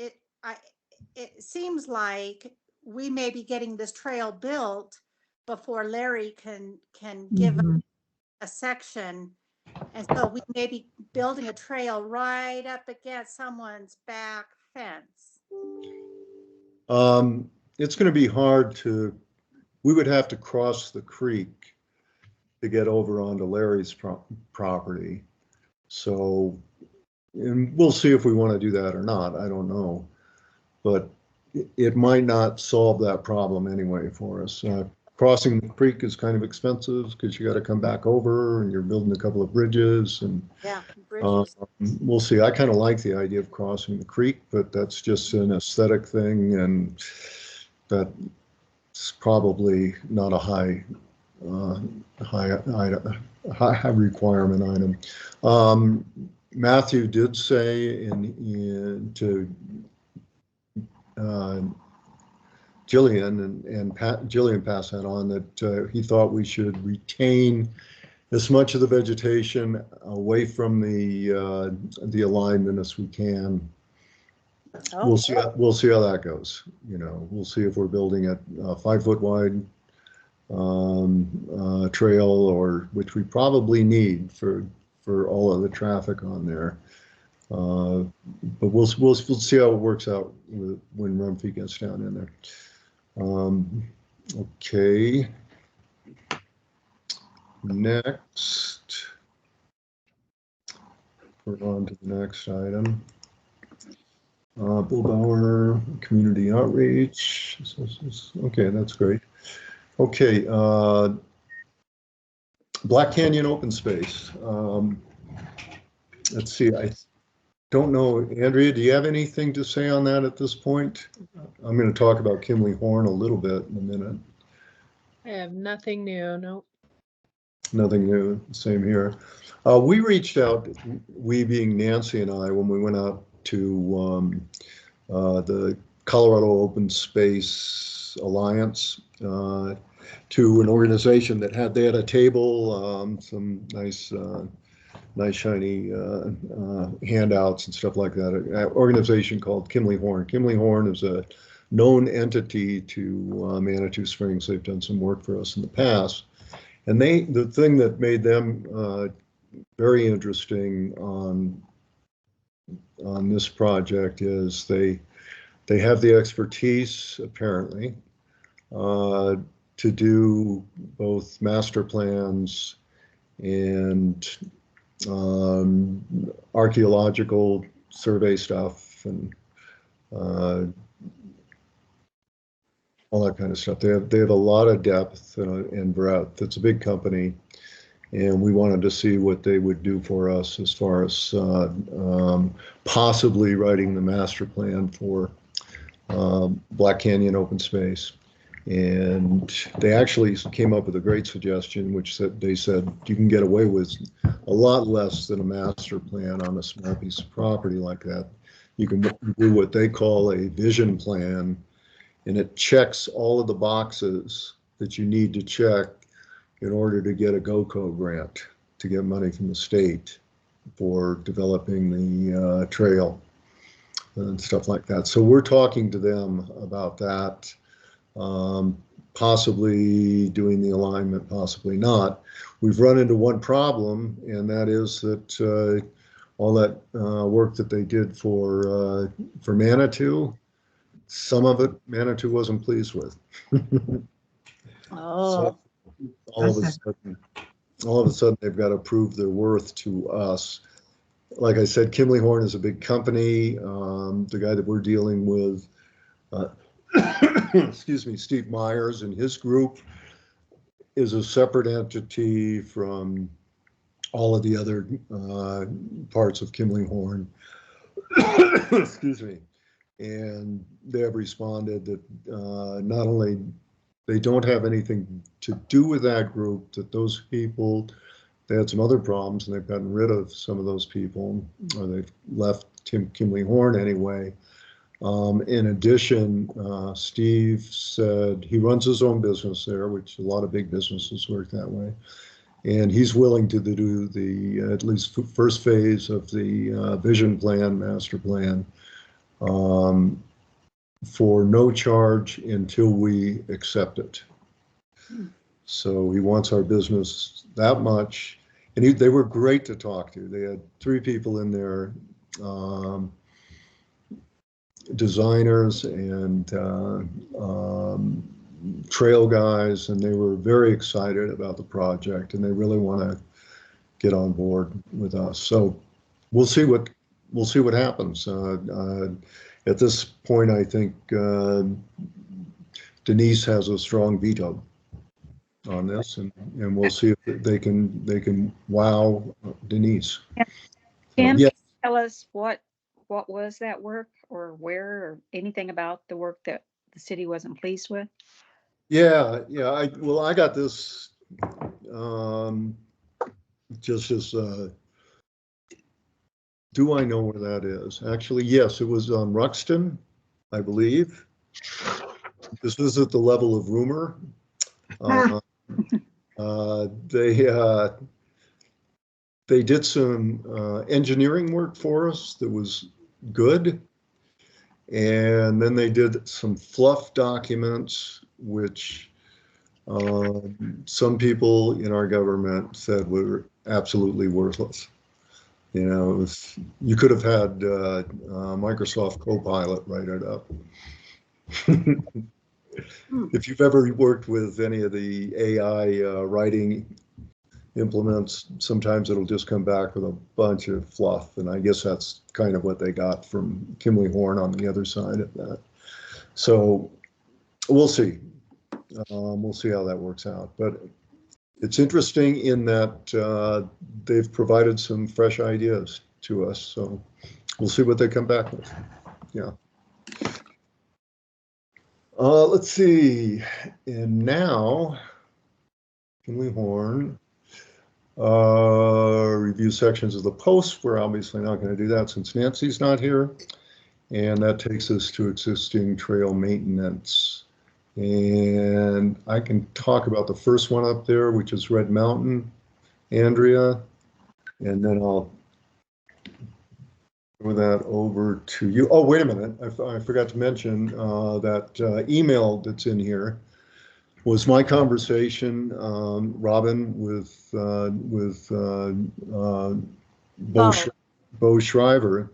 it seems like we may be getting this trail built before Larry can give Mhm. a section. And so we may be building a trail right up against someone's back fence. It's going to be hard we would have to cross the creek to get over onto Larry's property. So, and we'll see if we want to do that or not. I don't know. But it might not solve that problem anyway for us. Crossing the creek is kind of expensive because you got to come back over, and you're building a couple of bridges, and Yeah, bridges. we'll see. I kind of like the idea of crossing the creek, but that's just an aesthetic thing, and that's probably not a high requirement item. Matthew did say to Jillian, and Jillian passed that on, that he thought we should retain as much of the vegetation away from the alignment as we can. Oh, We'll see how that goes. We'll see if we're building a 5-foot wide trail, or which we probably need for all of the traffic on there. But we'll see how it works out when Rumpke gets down in there. Okay. Next, we're on to the next item. Bill Bauer, community outreach. Okay, that's great. Okay, Black Canyon open space. Let's see, I don't know, Andrea, do you have anything to say on that at this point? I'm going to talk about Kimley Horn a little bit in a minute. I have nothing new. Nope. Nothing new, same here. We reached out, we being Nancy and I, when we went out to the Colorado Open Space Alliance. to an organization that they had a table, some nice shiny handouts and stuff like that. An organization called Kimley Horn. Kimley Horn is a known entity to Manitou Springs. They've done some work for us in the past. And the thing that made them very interesting on this project is they have the expertise, apparently, to do both master plans and archaeological survey stuff and all that kind of stuff. They have a lot of depth and breadth. It's a big company, and we wanted to see what they would do for us as far as possibly writing the master plan for Black Canyon open space. And they actually came up with a great suggestion, which they said you can get away with a lot less than a master plan on a small piece of property like that. You can do what they call a vision plan, and it checks all of the boxes that you need to check in order to get a GOCO grant, to get money from the state for developing the trail and stuff like that. So we're talking to them about that. Possibly doing the alignment, possibly not. We've run into one problem, and that is that all that work that they did for Manitou, some of it Manitou wasn't pleased with. Oh, So all of a sudden they've got to prove their worth to us. Like I said, Kimley Horn is a big company. The guy that we're dealing with, excuse me, Steve Myers and his group is a separate entity from all of the other parts of Kimley Horn. Excuse me. And they have responded that not only they don't have anything to do with that group, that those people, they had some other problems and they've gotten rid of some of those people, or they've left Kimley Horn anyway. In addition, Steve said he runs his own business there, which a lot of big businesses work that way. And he's willing to do the at least first phase of the vision plan, master plan, for no charge until we accept it. So he wants our business that much. And they were great to talk to. They had 3 people in there, designers and trail guys, and they were very excited about the project, and they really want to get on board with us. So we'll see what happens. At this point, I think Denise has a strong veto on this, and we'll see if they can wow Denise. Tim, Yeah. tell us what was that work, or where, or anything about the work that the city wasn't pleased with? Yeah. I got this just as do I know where that is? Actually, yes, it was on Ruxton, I believe. This is at the level of rumor. They did some engineering work for us that was good. And then they did some fluff documents, which some people in our government said were absolutely worthless. You know, you could have had Microsoft Copilot write it up. If you've ever worked with any of the AI writing implements, sometimes it'll just come back with a bunch of fluff. And I guess that's kind of what they got from Kimley Horn on the other side of that. So we'll see. We'll see how that works out. But it's interesting in that they've provided some fresh ideas to us. So we'll see what they come back with. Yeah. Let's see. And now, Kimley Horn. Review sections of the post. We're obviously not going to do that since Nancy's not here. And that takes us to existing trail maintenance. And I can talk about the first one up there, which is Red Mountain, Andrea, and then I'll throw that over to you. Oh, wait a minute. I forgot to mention that email that's in here was my conversation, Robin, with Oh. Bo Shriver.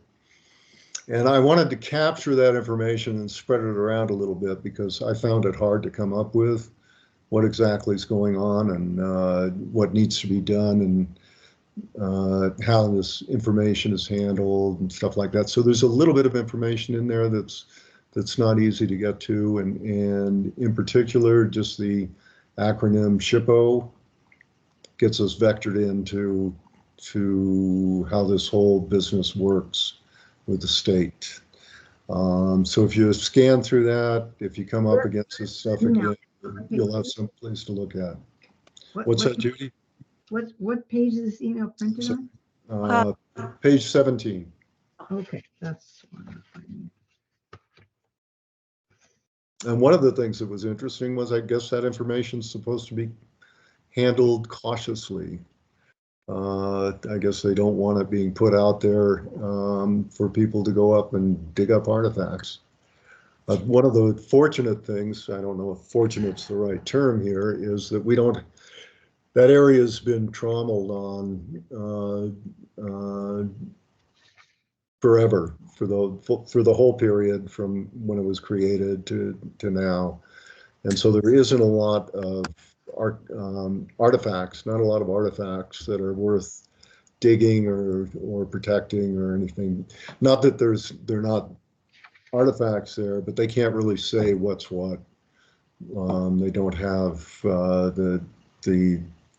And I wanted to capture that information and spread it around a little bit because I found it hard to come up with what exactly is going on and what needs to be done and how this information is handled and stuff like that. So there's a little bit of information in there that's not easy to get to, and in particular, just the acronym SHPO gets us vectored into how this whole business works with the state. So if you scan through that, if you come up against this stuff again, you'll have some place to look at. What's that, Judy? What page is this email printed on? Page 17. Okay, that's one. And one of the things that was interesting was, I guess that information is supposed to be handled cautiously. I guess they don't want it being put out there for people to go up and dig up artifacts. But one of the fortunate things, I don't know if fortunate's the right term here, is that we don't, that area has been trommeled on forever, for the whole period from when it was created to now. And so there isn't a lot of artifacts, not a lot of artifacts that are worth digging or protecting or anything. Not that they're not artifacts there, but they can't really say what's what. They don't have the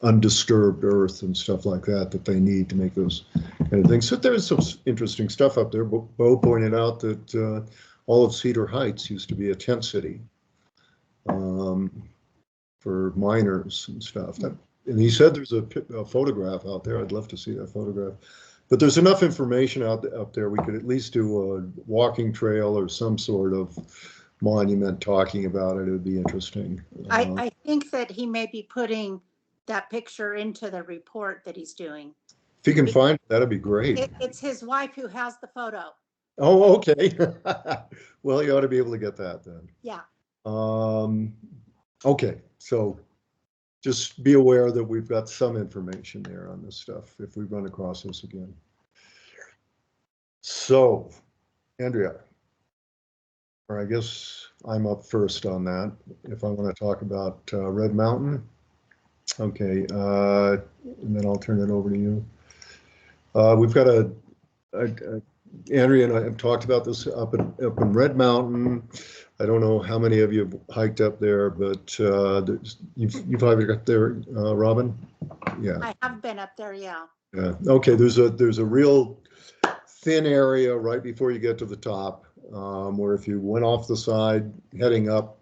undisturbed earth and stuff like that they need to make those kind of things. So there's some interesting stuff up there. Bo pointed out that all of Cedar Heights used to be a tent city for miners and stuff. And he said there's a photograph out there. I'd love to see that photograph. But there's enough information up there. We could at least do a walking trail or some sort of monument talking about it. It would be interesting. I think that he may be putting that picture into the report that he's doing. If he can find it, that'd be great. It's his wife who has the photo. Oh, okay. Well, you ought to be able to get that then. Yeah. Okay, so just be aware that we've got some information there on this stuff if we run across this again. So, Andrea, or I guess I'm up first on that if I want to talk about Red Mountain. Okay, and then I'll turn it over to you. We've got Andrea and I have talked about this up in Red Mountain. I don't know how many of you have hiked up there, but you've either got there, Robin? Yeah. I have been up there, yeah. Yeah. Okay. There's a real thin area right before you get to the top, where if you went off the side heading up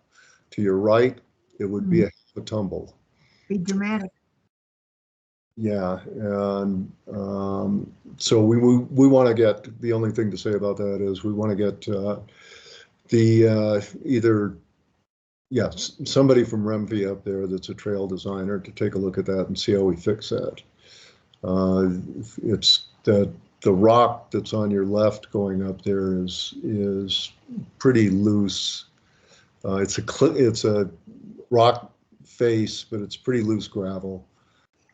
to your right, it would be a tumble. Be dramatic. Yeah, and so we want to get, the only thing to say about that is we want to get somebody from Remvi up there that's a trail designer to take a look at that and see how we fix that. It's that the rock that's on your left going up there is pretty loose. It's a rock face, but it's pretty loose gravel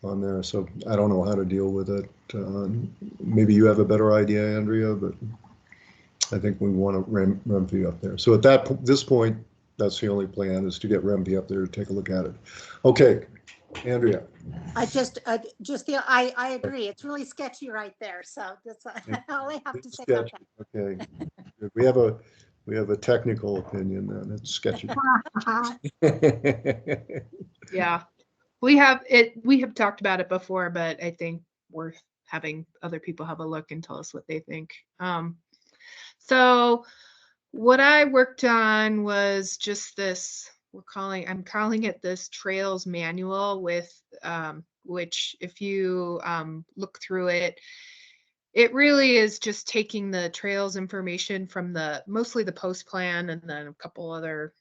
on there, so I don't know how to deal with it. Maybe you have a better idea, Andrea, but I think we want to Remvi up there. So at this point, that's the only plan, is to get Remvi up there to take a look at it. Okay, Andrea. I agree. It's really sketchy right there. So that's all I have to say about that. Okay, we have a technical opinion then. It's sketchy. Yeah, we have talked about it before, but I think worth having other people have a look and tell us what they think. So what I worked on was just this, I'm calling it this trails manual, with which if you look through it, it really is just taking the trails information from mostly the post plan and then a couple other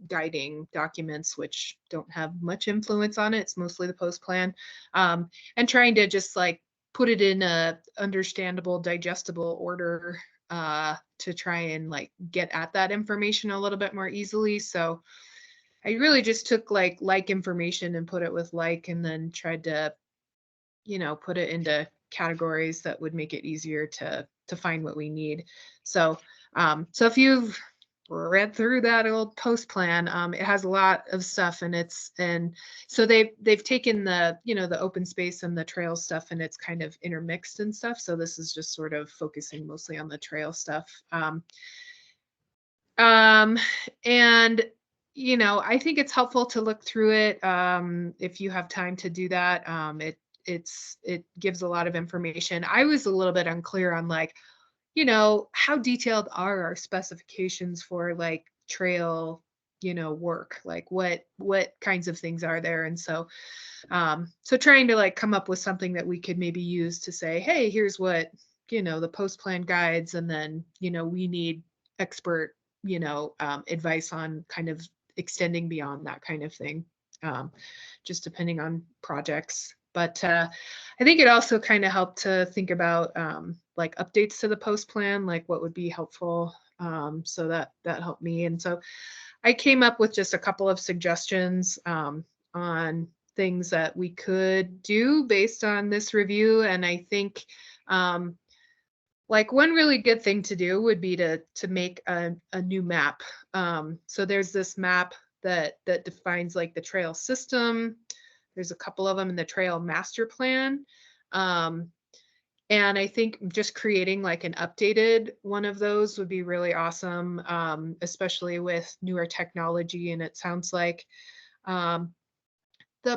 guiding documents, which don't have much influence on it. It's mostly the post plan, and trying to just like put it in a understandable, digestible order to try and like get at that information a little bit more easily. So I really just took like information and put it with like, and then tried to, you know, put it into categories that would make it easier to find what we need. So, so if you've read through that old post plan, it has a lot of stuff, and so they've taken the, you know, the open space and the trail stuff, and it's kind of intermixed and stuff. So this is just sort of focusing mostly on the trail stuff. And you know, I think it's helpful to look through it if you have time to do that. It gives a lot of information. I was a little bit unclear on like, you know, how detailed are our specifications for like trail, you know, work, like what kinds of things are there. And so so trying to like come up with something that we could maybe use to say, hey, here's what, you know, the post plan guides, and then, you know, we need expert, you know, advice on kind of extending beyond that kind of thing, just depending on projects. But I think it also kind of helped to think about like updates to the post plan, like what would be helpful. So that helped me. And so I came up with just a couple of suggestions on things that we could do based on this review. And I think like one really good thing to do would be to make a new map. So there's this map that defines like the trail system. There's a couple of them in the trail master plan. And I think just creating like an updated one of those would be really awesome, especially with newer technology. And it sounds like the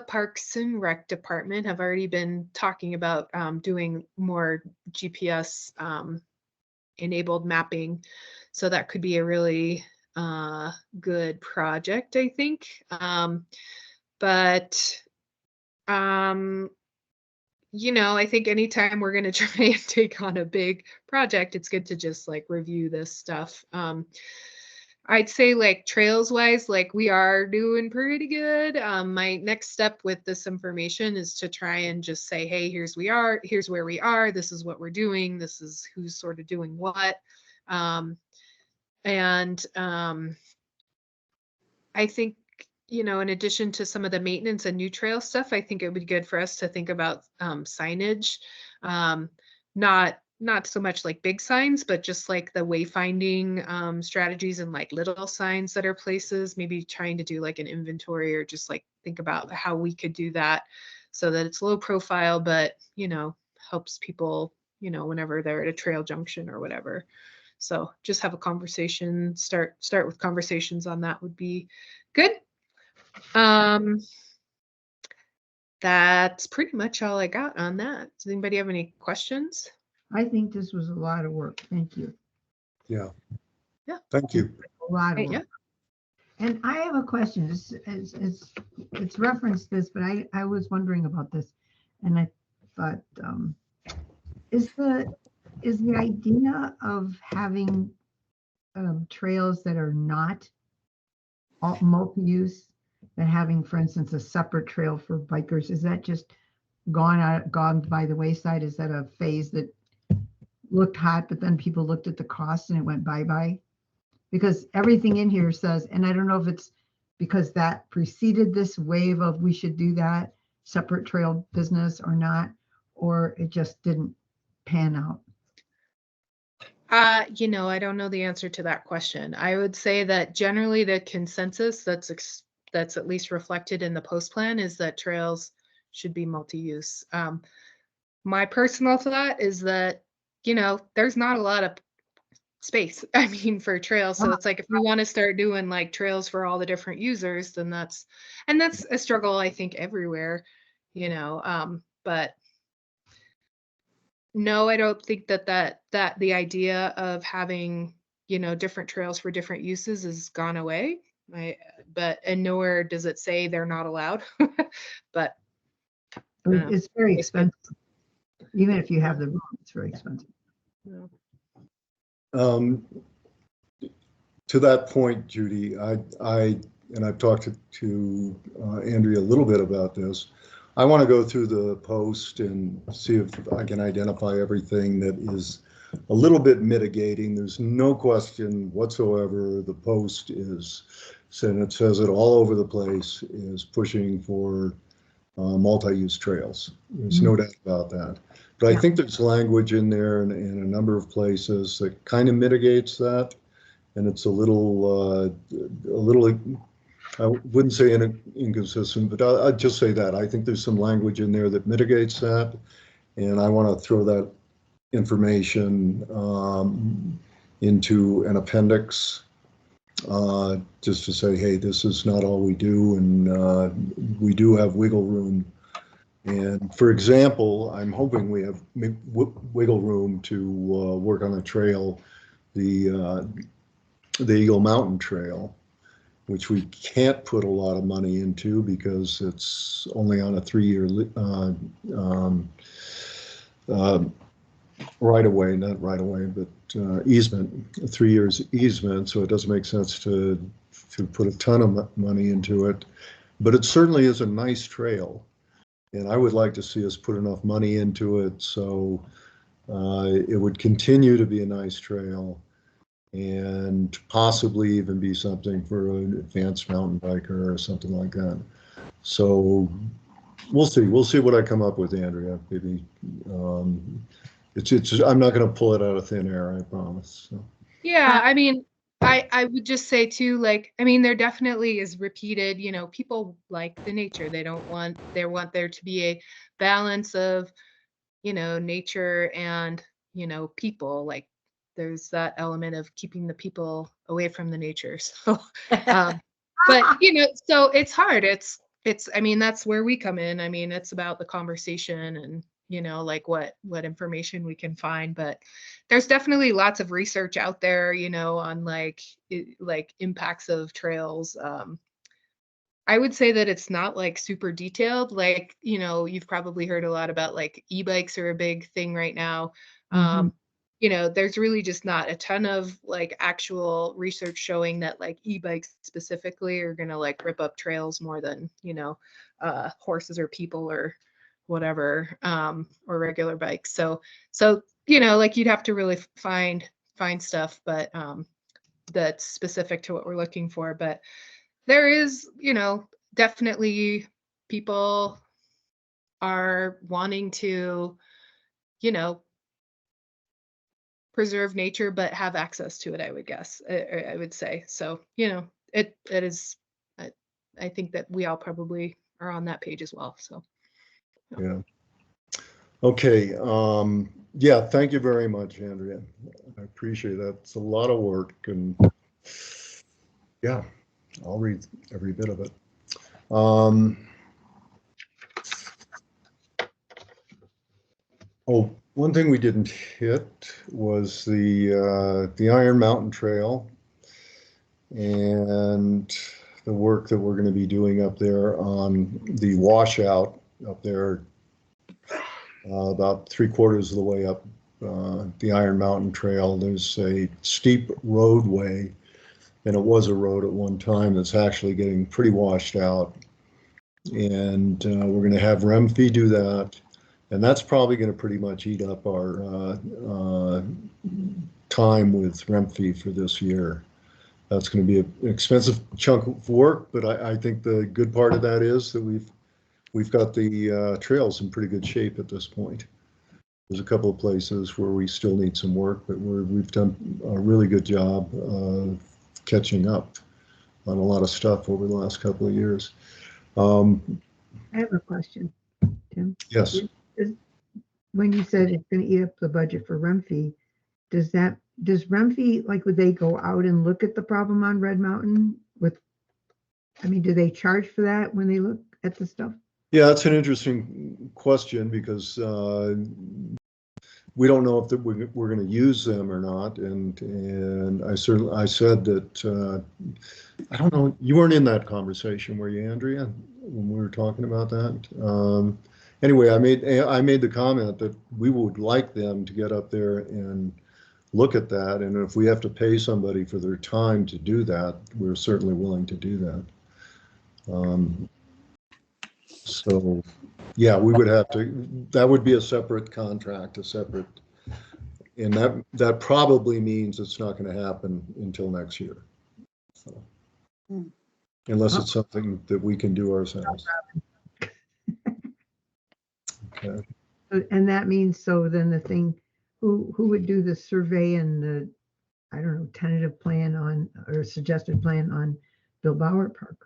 Parks and Rec department have already been talking about doing more GPS enabled mapping. So that could be a really good project, I think. But you know, I think anytime we're going to try and take on a big project, it's good to just like review this stuff. I'd say like trails wise, like we are doing pretty good. My next step with this information is to try and just say, hey, here's where we are. This is what we're doing. This is who's sort of doing what. I think, you know, in addition to some of the maintenance and new trail stuff, I think it would be good for us to think about signage, not so much like big signs, but just like the wayfinding strategies and like little signs that are places, maybe trying to do like an inventory or just like think about how we could do that so that it's low profile, but, you know, helps people, you know, whenever they're at a trail junction or whatever. So just have a conversation, start with conversations on that would be good. That's pretty much all I got on that. Does anybody have any questions? I think this was a lot of work. Thank you. Yeah. Yeah. Thank you. A lot of Great. work. And I have a question. It's referenced this, but I was wondering about this, and I thought, is the idea of having trails that are not multi-use, and having, for instance, a separate trail for bikers, is that just gone by the wayside? Is that a phase that looked hot, but then people looked at the cost and it went bye-bye? Because everything in here says, and I don't know if it's because that preceded this wave of we should do that separate trail business or not, or it just didn't pan out. You know, I don't know the answer to that question. I would say that generally the consensus that's at least reflected in the post plan is that trails should be multi-use. My personal thought is that, you know, there's not a lot of space, I mean, for trails. So it's like if we want to start doing like trails for all the different users, then that's a struggle, I think, everywhere, you know, but no, I don't think that the idea of having, you know, different trails for different uses has gone away. And nowhere does it say they're not allowed. But It's very expensive. Even if you have the room, it's very expensive. Yeah. to that point, Judy, and I've talked to Andrea a little bit about this. I want to go through the post and see if I can identify everything that is a little bit mitigating. There's no question whatsoever the post is, and it says it all over the place, is pushing for multi-use trails. There's no doubt about that. But I think there's language in there in a number of places that kind of mitigates that. And it's a little, I wouldn't say inconsistent, but I'd just say that. I think there's some language in there that mitigates that. And I want to throw that information into an appendix just to say, hey, this is not all we do, and we do have wiggle room. And for example, I'm hoping we have wiggle room to work on a trail, the Eagle Mountain Trail, which we can't put a lot of money into because it's only on a 3-year right away, not right away, but easement, 3 years easement. So it doesn't make sense to put a ton of money into it, but it certainly is a nice trail. And I would like to see us put enough money into it so it would continue to be a nice trail and possibly even be something for an advanced mountain biker or something like that. So we'll see. We'll see what I come up with, Andrea. Maybe it's I'm not going to pull it out of thin air, I promise. So. Yeah, I mean, I would just say too, like, I mean, there definitely is repeated, you know, people like the nature. They want there to be a balance of, you know, nature and, you know, people. Like there's that element of keeping the people away from the nature. So, but you know, so it's hard. I mean, that's where we come in. I mean, it's about the conversation and, you know, like what information we can find, but there's definitely lots of research out there, you know, on like impacts of trails. I would say that it's not like super detailed. Like, you know, you've probably heard a lot about like e-bikes are a big thing right now. You know, there's really just not a ton of like actual research showing that like e-bikes specifically are going to like rip up trails more than, you know, horses or people or whatever, or regular bikes. So, you know, like you'd have to really find stuff, but that's specific to what we're looking for. But there is, you know, definitely people are wanting to, you know, preserve nature, but have access to it, I would guess, I would say. So, you know, it is, I think that we all probably are on that page as well. So. Yeah. Okay. Yeah, thank you very much, Andrea. I appreciate that. It's a lot of work, and yeah, I'll read every bit of it. Oh, one thing we didn't hit was the Iron Mountain Trail and the work that we're going to be doing up there on the washout up there, about 3/4 of the way up the Iron Mountain Trail. There's a steep roadway, and it was a road at one time that's actually getting pretty washed out. And we're going to have Remfee do that. And that's probably going to pretty much eat up our time with Remfee for this year. That's going to be an expensive chunk of work, but I think the good part of that is that we've got the trails in pretty good shape at this point. There's a couple of places where we still need some work, but we've done a really good job of catching up on a lot of stuff over the last couple of years. I have a question, Tim. Yes. When you said it's going to eat up the budget for Remfee, does Remfee, like, would they go out and look at the problem on Red Mountain do they charge for that when they look at the stuff? Yeah, that's an interesting question because we don't know if we're going to use them or not. And I said that, I don't know, you weren't in that conversation, were you, Andrea, when we were talking about that? Anyway, I made the comment that we would like them to get up there and look at that. And if we have to pay somebody for their time to do that, we're certainly willing to do that. So, yeah, we would have to, that would be a separate contract, and that probably means it's not going to happen until next year. So, unless it's something that we can do ourselves. Okay. And that means, so then the thing, who would do the survey and the, I don't know, tentative plan on, or suggested plan on Bill Bauer Park?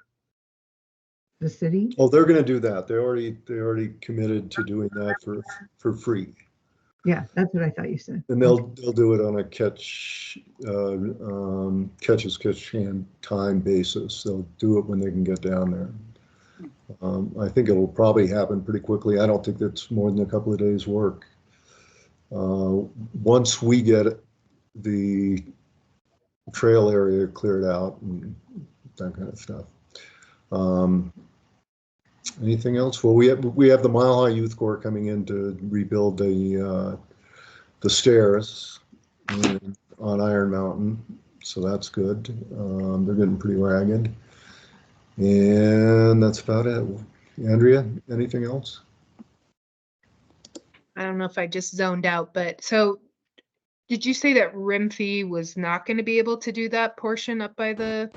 The city? Oh, they're going to do that. They already committed to doing that for free. Yeah, that's what I thought you said. And they'll do it on a catch as catch can time basis. They'll do it when they can get down there. I think it'll probably happen pretty quickly. I don't think that's more than a couple of days' work. Once we get the trail area cleared out and that kind of stuff. Anything else? Well, we have the Mile High Youth Corps coming in to rebuild the stairs on Iron Mountain, so that's good. They're getting pretty ragged, and that's about it. Andrea, anything else? I don't know if I just zoned out, but so did you say that Rimfee was not going to be able to do that portion up by the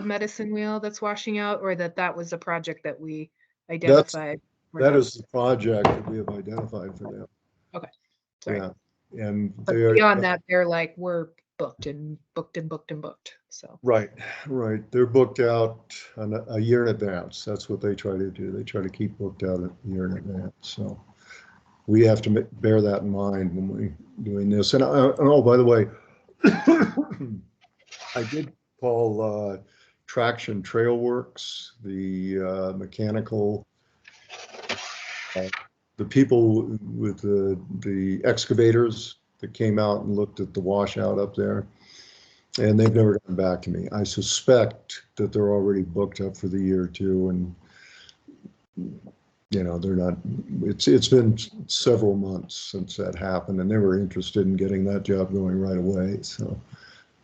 medicine wheel that's washing out, or that was a project that we identified? That is the project that we have identified for them. Okay. Sorry. Yeah, and But beyond that, they're like, we're booked and booked and booked and booked. So right. They're booked out on a year in advance. That's what they try to do. They try to keep booked out a year in advance. So we have to bear that in mind when we're doing this. And oh, by the way, I did call Traction Trail Works, the mechanical, the people with the excavators that came out and looked at the washout up there, and they've never gotten back to me. I suspect that they're already booked up for the year too, and they're not. It's been several months since that happened, and they were interested in getting that job going right away. So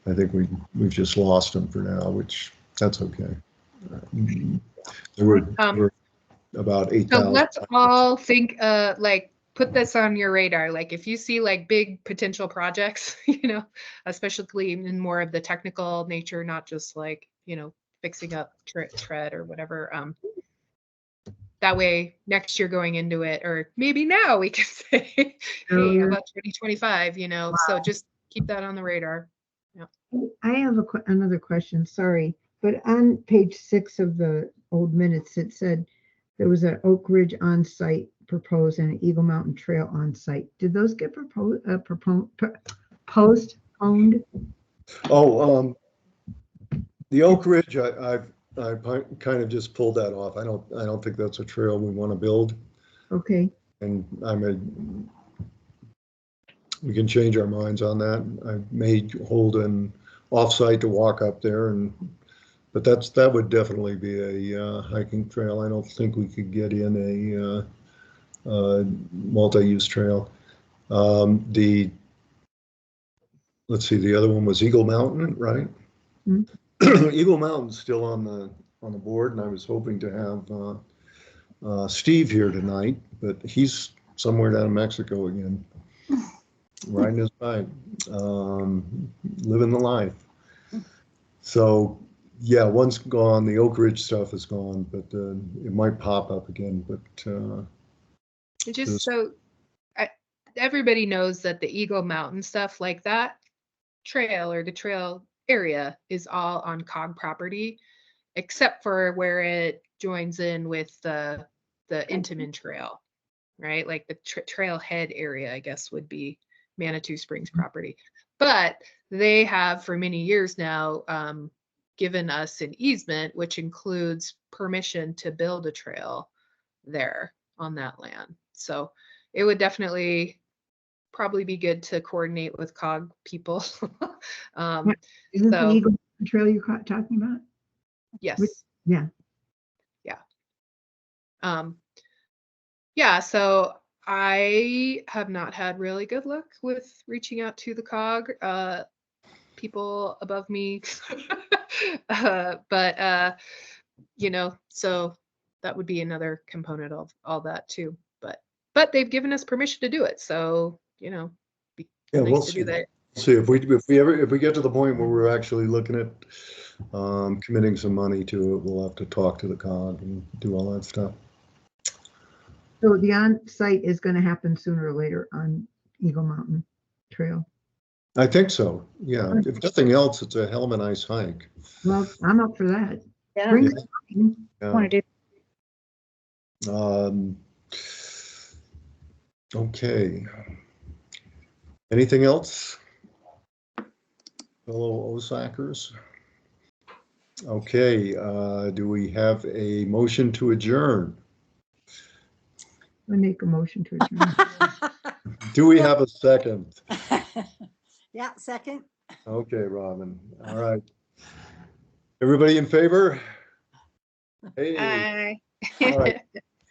I think we've just lost them for now, which that's okay. There were about 8,000. So let's all think, like, put this on your radar. Like, if you see like big potential projects, especially in more of the technical nature, not just like, fixing up tread or whatever. That way, next year going into it, or maybe now we can say, hey, how about 2025? So just keep that on the radar. Yeah. I have another question. Sorry, but on page 6 of the old minutes, it said there was an Oak Ridge on-site proposed and an Eagle Mountain Trail on-site. Did those get postponed? Oh, the Oak Ridge, I kind of just pulled that off. I don't think that's a trail we want to build. Okay. And we can change our minds on that. I may hold an offsite to walk up there, but that would definitely be a hiking trail. I don't think we could get in a multi-use trail. Let's see, the other one was Eagle Mountain, right? Mm-hmm. Eagle Mountain's still on the board, and I was hoping to have Steve here tonight, but he's somewhere down in Mexico again, riding his bike, living the life. So yeah, one's gone. The Oak Ridge stuff is gone, but it might pop up again. But everybody knows that the Eagle Mountain stuff, like that trail or the trail area, is all on COG property, except for where it joins in with the Intamin Trail, right? Like the trailhead area, I guess, would be Manitou Springs property. But they have for many years now given us an easement, which includes permission to build a trail there on that land. So it would definitely probably be good to coordinate with COG people. Is this the Eagle Trail you're talking about? Yes. Yeah. Yeah. So I have not had really good luck with reaching out to the COG, people above me. But so that would be another component of all that too. But they've given us permission to do it, so be Yeah, nice we'll to see. do that. See if we get to the point where we're actually looking at committing some money to it, we'll have to talk to the COG and do all that stuff. So the on-site is going to happen sooner or later on Eagle Mountain Trail. I think so. Yeah. If nothing else, it's a hell of a nice hike. Well, I'm up for that. Yeah, Bring Yeah. it. Yeah. want to do. Okay. Anything else? Fellow OSACers? Okay, do we have a motion to adjourn? I make a motion to adjourn. Do we have a second? Yeah, second. Okay, Robin. All right. Everybody in favor? Hey, all right.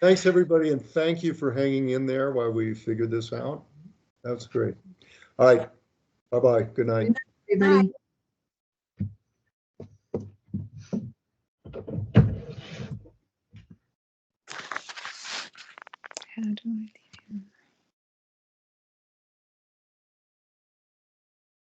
Thanks, everybody, and thank you for hanging in there while we figured this out. That's great. All right. Bye-bye. Good night. Everybody. How do I